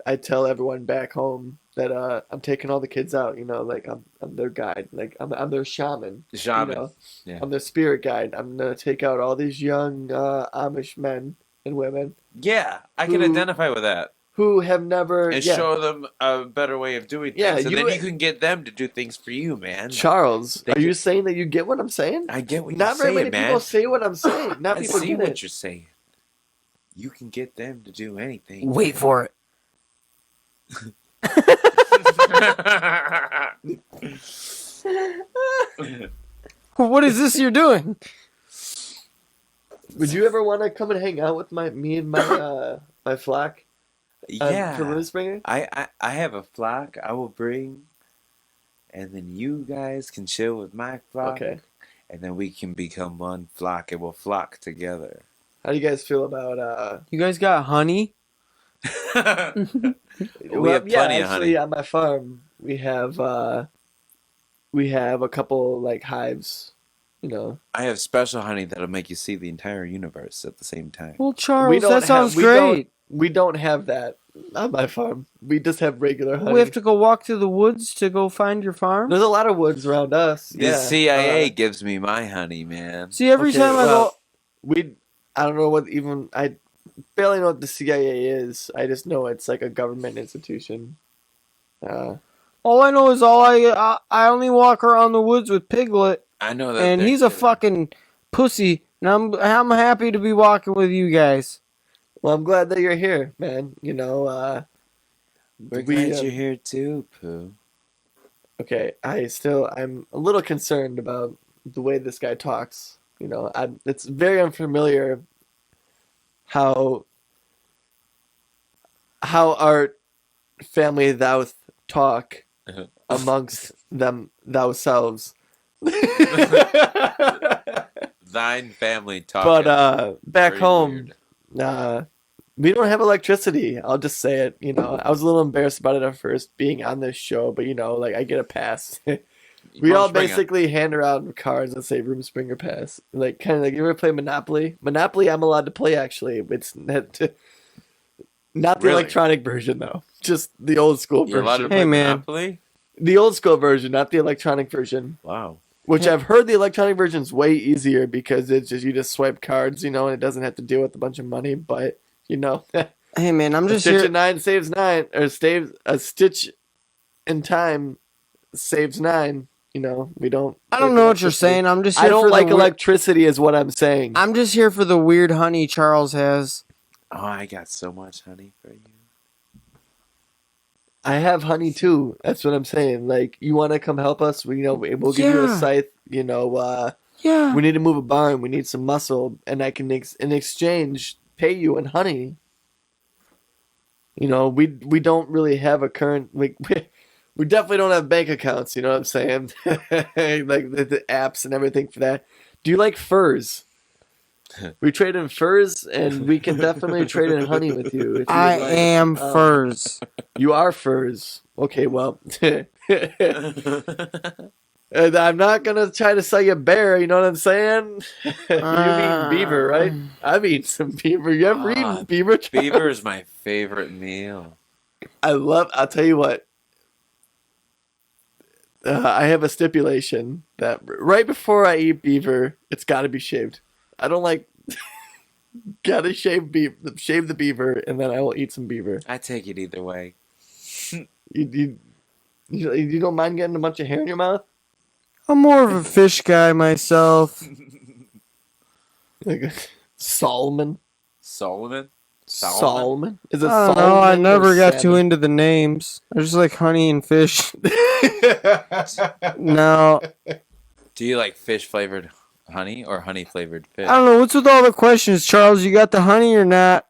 I tell everyone back home that I'm taking all the kids out. You know, like I'm their guide, like I'm their shaman. Shaman. You know? Yeah. I'm their spirit guide. I'm gonna take out all these young Amish men and women Yeah, I can Who- identify with that. who have never And yeah. show them a better way of doing things. Yeah, and then you- you can get them to do things for you, man. Charles, They are you just- saying that you get what I'm saying? I get what Not you're very saying, many man. people say what I'm saying. Not I people see get what it. you're saying. You can get them to do anything. Wait for it. What is this you're doing? Would you ever want to come and hang out with me and my my flock? Yeah. For Room Springer? I have a flock I will bring, and then you guys can chill with my flock. Okay. And then we can become one flock and we'll flock together. How do you guys feel about You guys got honey? We have plenty of honey. On my farm we have a couple like hives, you know. I have special honey that'll make you see the entire universe at the same time. Well, We Charles, don't that sounds have- we great. We don't have that on my farm. We just have regular honey. We have to go walk through the woods to go find your farm. There's a lot of woods around us. The Yeah. CIA gives me my honey, man. See, every Okay, time I well, go, I don't know what even I barely know what the CIA is. I just know it's like a government institution. all I know is I only walk around the woods with Piglet, I know that. and they're he's a kidding. fucking pussy, and I'm happy to be walking with you guys. Well, I'm glad that you're here, man. You know, We're we, glad you're here too, Pooh. okay, I'm a little concerned about the way this guy talks. You know, it's very unfamiliar how our family thou talk amongst them themselves. Thine family talking. But back Very home, weird. we don't have electricity. I'll just say it. You know, I was a little embarrassed about it at first, being on this show, but you know, like I get a pass. We all basically hand around cards that say Room Springer Pass. Like, kind of like, you ever play Monopoly? Monopoly, I'm allowed to play, actually. It's not the Really? electronic version, though. Just the old school You're allowed to version. play Hey, man. Monopoly? The old school version, not the electronic version. Wow. Which I've heard the electronic version's way easier because it's just, you just swipe cards, you know, and it doesn't have to deal with a bunch of money. But, you know, Hey, man, I'm a just stitch here. in 9 saves 9, or a stitch in time saves 9. You know, we don't. I don't know what you're saying. I'm just here I don't for like the electricity, is what I'm saying. I'm just here for the weird honey Charles has. Oh, I got so much honey for you. I have honey too. That's what I'm saying. Like, you want to come help us? We'll give you a Yeah. scythe. You know, Yeah. we need to move a barn. We need some muscle, and I can in exchange pay you in honey. You know, we don't really have a current. We definitely don't have bank accounts. You know what I'm saying? Like the apps and everything for that. Do you like furs? We trade in furs, and we can definitely trade in honey with you. If you I would like. am furs. You are furs. Okay, well. And I'm not gonna try to sell you a bear, you know what I'm saying? You mean beaver, right? I mean some beaver. You ever eaten beaver? Beaver is my favorite meal. I'll tell you what. I have a stipulation that right before I eat beaver, it's got to be shaved. I don't like Gotta shave the beaver, and then I will eat some beaver. I take it either way. You don't mind getting a bunch of hair in your mouth? I'm more of a fish guy myself. Like Solomon? Solomon? Solomon? Is it I don't Solomon? know. I or never got too salmon? into the names. I just like honey and fish. No, Do you like fish flavored honey or honey flavored fish? I don't know. What's with all the questions, Charles? You got the honey or not?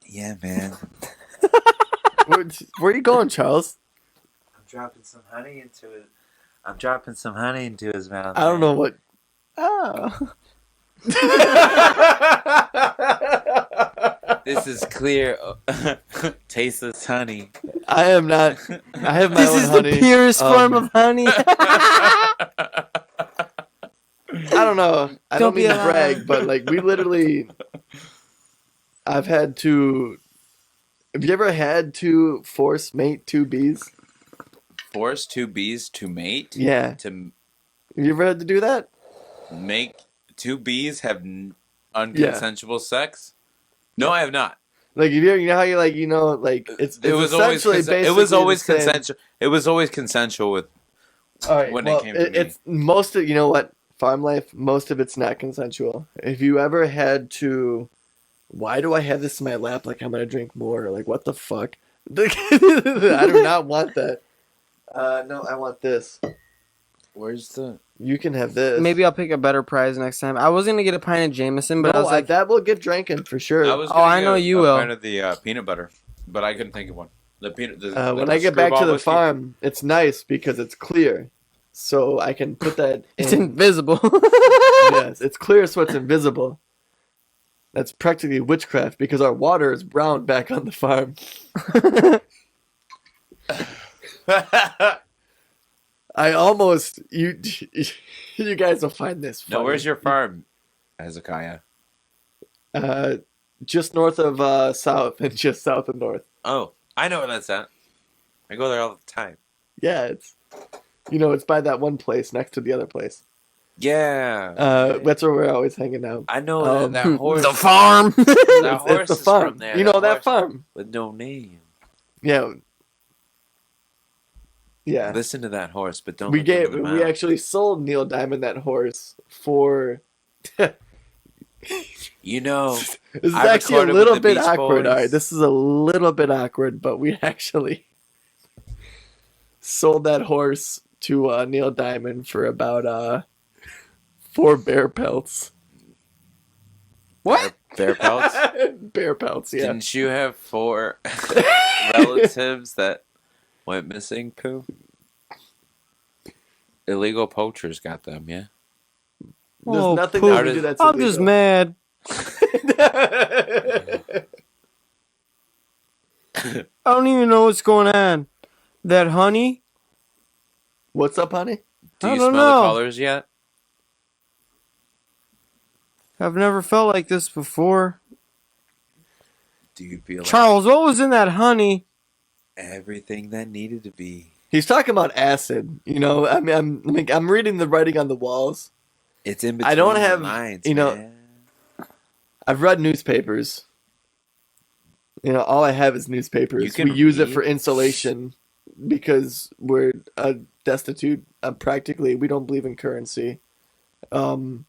Yeah, man. Where are you going, Charles? I'm dropping some honey into it. I'm dropping some honey into his mouth. I don't know what. Oh. This is clear, tasteless honey. I am not. I have my This own is honey. the purest form of honey. I don't know. I don't Don't be mean to alarmed. brag, but like we literally. I've had to. Have you ever had to force mate two bees? Force two bees to mate? Yeah. To Have you ever had to do that? make two bees have unconsensual sex? No, I have not. Like you know how you it's It was always essentially it was basically always the same. consensual. It was always consensual with. All right, when it well, came to me. it's most of farm life. Most of it's not consensual. If you ever had to, why do I have this in my lap? Like I'm gonna drink more. Like what the fuck? I do not want that. No, I want this. Where's the? You can have this. Maybe I'll pick a better prize next time. I was gonna get a pint of Jameson, but I was like, that will get drinking for sure. I was. Oh, I gonna know get you a will. pint of the peanut butter, but I couldn't think of one. The peanut. When I get back to the farm, it's nice because it's clear, so I can put that. it's in. invisible. Yes, it's clear, so it's invisible. That's practically witchcraft because our water is brown back on the farm. I almost you guys will find this funny. No, where's your farm, Hezekiah? Just north of south and just south of north. Oh, I know where that's at. I go there all the time. Yeah, it's it's by that one place next to the other place. Yeah. That's where we're always hanging out. I know that horse. The farm. That horse It's the is farm. from there. You know that horse farm. with no name. Yeah. Yeah. Listen to that horse, but don't. We look into the we mouth. actually sold Neil Diamond that horse for. You know, This is I actually a recorded with little the bit Beach awkward. Boys. All right, this is a little bit awkward, but we actually sold that horse to Neil Diamond for about 4 bear pelts. What? Bear pelts? Bear pelts, yeah. Didn't you have 4 relatives that went missing, Pooh? Illegal poachers got them, yeah? There's Oh, nothing poop. that we do that's I'm just mad. I don't even know what's going on. That honey? What's up, honey? Do I you don't smell know. the colors yet? I've never felt like this before. Do you feel like Charles, what was in that honey? everything that needed to be? He's talking about acid. I mean, I'm reading the writing on the walls. It's in between I don't the have- lines, man. I've read newspapers. All I have is newspapers. You can We use it read? for insulation because we're destitute. Practically, we don't believe in currency. And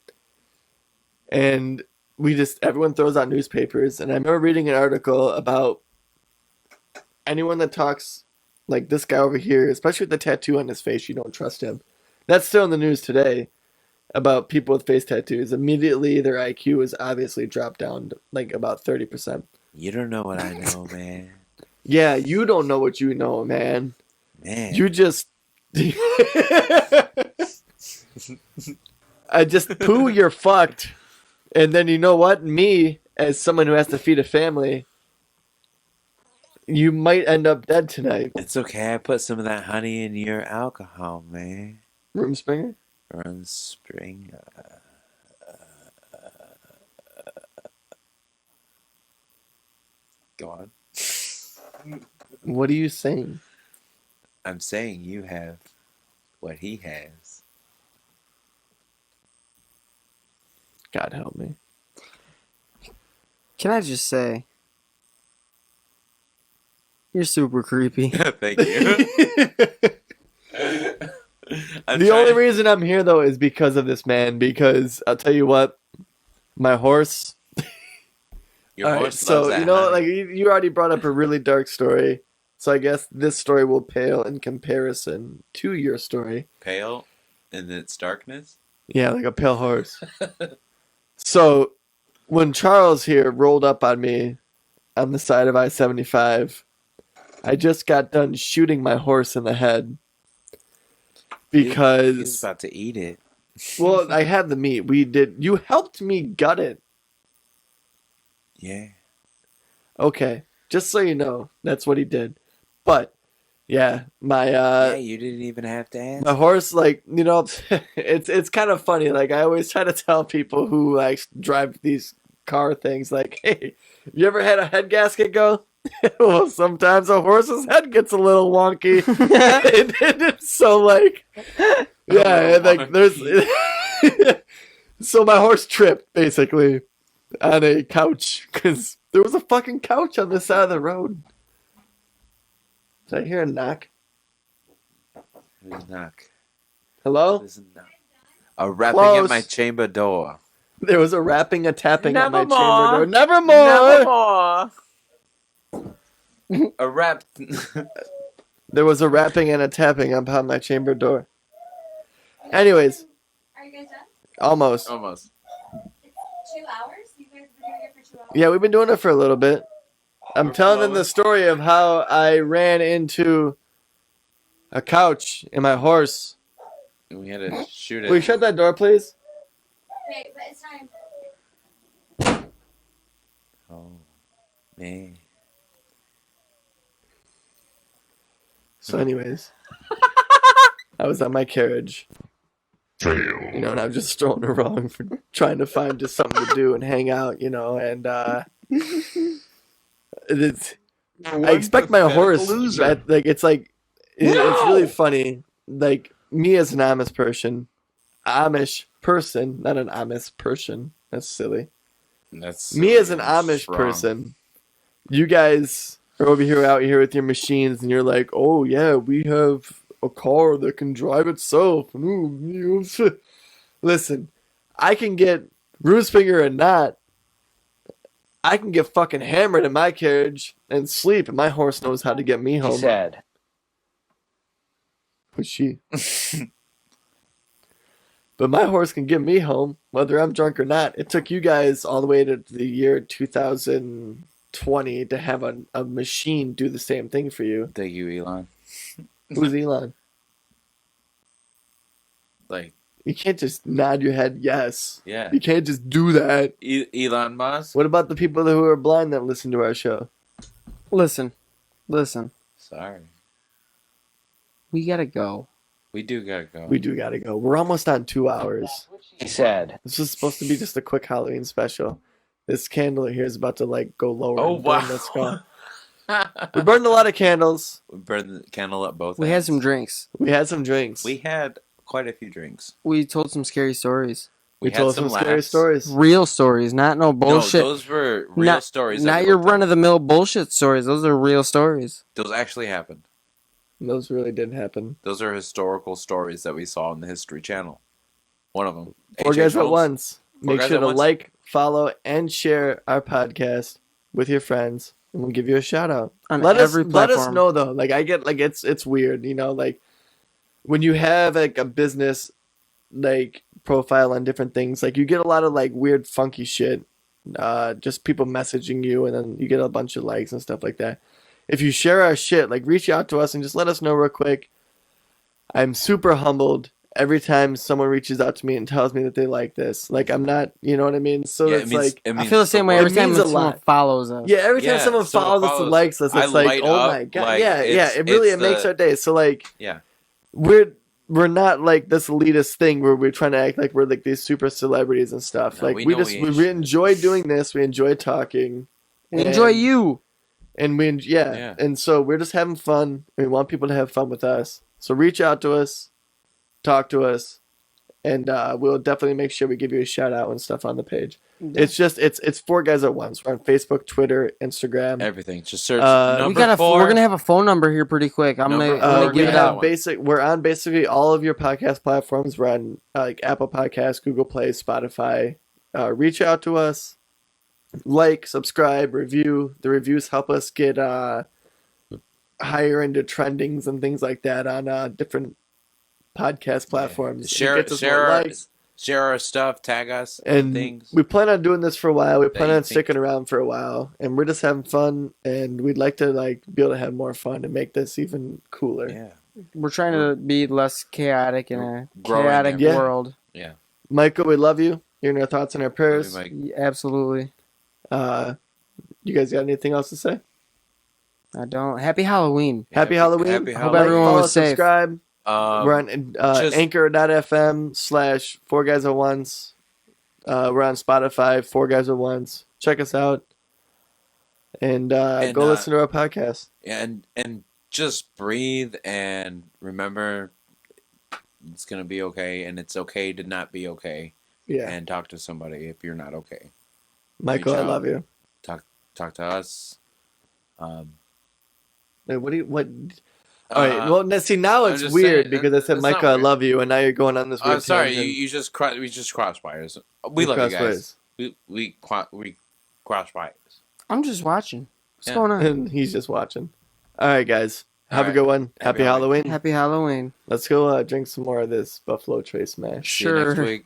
everyone throws out newspapers. And I remember reading an article about anyone that talks like this guy over here, especially with the tattoo on his face, you don't trust him. That's still in the news today. About people with face tattoos, immediately their IQ is obviously dropped down to like about 30%. You don't know what I know, man. Yeah, you don't know what you know, man. Man. You just... I just poo, you're fucked. And then you know what? Me, as someone who has to feed a family, you might end up dead tonight. It's okay. I put some of that honey in your alcohol, man. Room Springer? Run spring. Go on. What are you saying? I'm saying you have what he has. God help me. Can I just say, you're super creepy. Thank you. The only reason I'm here though is because of this man. Because I'll tell you what, my horse. Your All right, horse so loves that you know, honey. like you already brought up a really dark story. So I guess this story will pale in comparison to your story. Pale in its darkness. Yeah, like a pale horse. So when Charles here rolled up on me on the side of I-75, I just got done shooting my horse in the head He was because, about to eat it. well, I had the meat. You helped me gut it. Yeah. Okay, just so you know, that's what he did. But yeah, Yeah, you didn't even have to ask. my horse, like, you know, it's kind of funny. Like, I always try to tell people who like drive these car things, like, hey, you ever had a head gasket go? Well, sometimes a horse's head gets a little wonky. So like, yeah, like there's. So my horse tripped basically on a couch because there was a fucking couch on the side of the road. Did I hear a knock? Who's knock? Hello? Who's knock? A rapping Close. at my chamber door. There was a rapping, a tapping at my Nevermore. chamber door. Nevermore. A rap. There was a rapping and a tapping upon my chamber door. Anyways, Are you guys done? almost. Almost. It's 2 hours? You guys have been doing it for 2 hours? Yeah, we've been doing it for a little bit. I'm We're telling them flowing. the story of how I ran into a couch and my horse. We had to shoot it. Will you shut that door, please? Okay, but it's time. Oh, man. So, anyways, I was on my carriage. You know, and I'm just strolling around for trying to find just something to do and hang out, you know, and it's. I expect my horse. It's really funny. Like me as an Amish person, not an Amish person. That's silly. That's Me as an Amish strong. person, you guys are over here out here with your machines, and you're like, oh yeah, we have a car that can drive itself. Listen, I can get Roosefinger or not. I can get fucking hammered in my carriage and sleep, and my horse knows how to get me home. said. Who's she? But my horse can get me home, whether I'm drunk or not. It took you guys all the way to the year 2020 to have a machine do the same thing for you. Thank you, Elon. Who's Elon? Like, You can't just nod your head yes. yeah. You can't just do that. Elon Musk? What about the people who are blind that listen to our show? Listen. Sorry. We gotta go. We do gotta go. We do gotta go. We're almost on 2 hours. He said. This was supposed to be just a quick Halloween special. This candle here is about to like go lower. Oh, and burn wow. the skull. We burned a lot of candles. We burned the candle up both We had ends. some drinks. We had some drinks. We had quite a few drinks. We told some scary stories. We had told some scary laughs. stories. Real stories, not no bullshit. No, those were real stories. that Not we your looked up. run of the mill bullshit stories. Those are real stories. Those actually happened. Those really did happen. Those are historical stories that we saw on the History Channel. One of them. Four H.H. guys at Holmes. once. Four Make Guys sure at to Once. like, follow, and share our podcast with your friends, and we'll give you a shout out. On Let every us platform. know though. Like I get like it's weird, you know, like when you have like a business like profile on different things, like you get a lot of like weird funky shit. Just people messaging you, and then you get a bunch of likes and stuff like that. If you share our shit, like reach out to us and just let us know real quick. I'm super humbled every time someone reaches out to me and tells me that they like this. Like I'm not, you know what I mean? So Yeah, it's like I feel the same way every It time means a someone lot. follows us. yeah, every time Yeah, someone someone follows us and follows. likes us, I it's like, light oh up, my god, like, yeah. it's- It really it's makes the- our day. So like, Yeah. we're not like this elitist thing where we're trying to act like we're like these super celebrities and stuff. No, like we we know just we we, ain't we shit. enjoy doing this. We enjoy talking. We enjoy and- you. and we Yeah. and so we're just having fun. We want people to have fun with us. So reach out to us, talk to us, and we'll definitely make sure we give you a shout out and stuff on the page. It's 4 Guys at Once. We're on Facebook, Twitter, Instagram. Everything. Just search We're 4. gonna have a phone number here pretty quick. I'm gonna We give it out. We're on basically all of your podcast platforms. We're on like Apple Podcasts, Google Play, Spotify. Reach out to us, like, subscribe, review. The reviews help us get higher into trendings and things like that on different podcast platforms. Share our stuff, tag us, and things. We plan on doing this for a while. We plan you on think- sticking around for a while, and we're just having fun. And we'd like to be able to have more fun and make this even cooler. Yeah. We're trying to be less chaotic in a Growing chaotic there. world. Yeah. Michael, we love you. You're in our thoughts and our prayers. Mike. Yeah, absolutely. You guys got anything else to say? I don't. Happy Halloween. Happy Halloween. Happy Hope Halloween. everyone follow, was safe. subscribe. We're on just- anchor.fm/4 Guys at Once. We're on Spotify, 4 Guys at Once. Check us out. And go listen to our podcast. And just breathe and remember it's gonna be okay, and it's okay to not be okay. Yeah. And talk to somebody if you're not okay. Michael, reach I out. love you. Talk to us. Wait, what? All right. Well, see, now I'm it's just weird saying, because I said, it's not Michael, I weird. love you, and now you're going on this weird I'm sorry, tangent. we just cross wires. We We love you cross guys. wires. We cross wires. I'm just watching. What's Yeah. going on? And he's just watching. All right, guys. All Have a right. good one. Happy Happy Halloween. Happy Halloween. Let's go drink some more of this Buffalo Trace Mash. See you next Sure. week.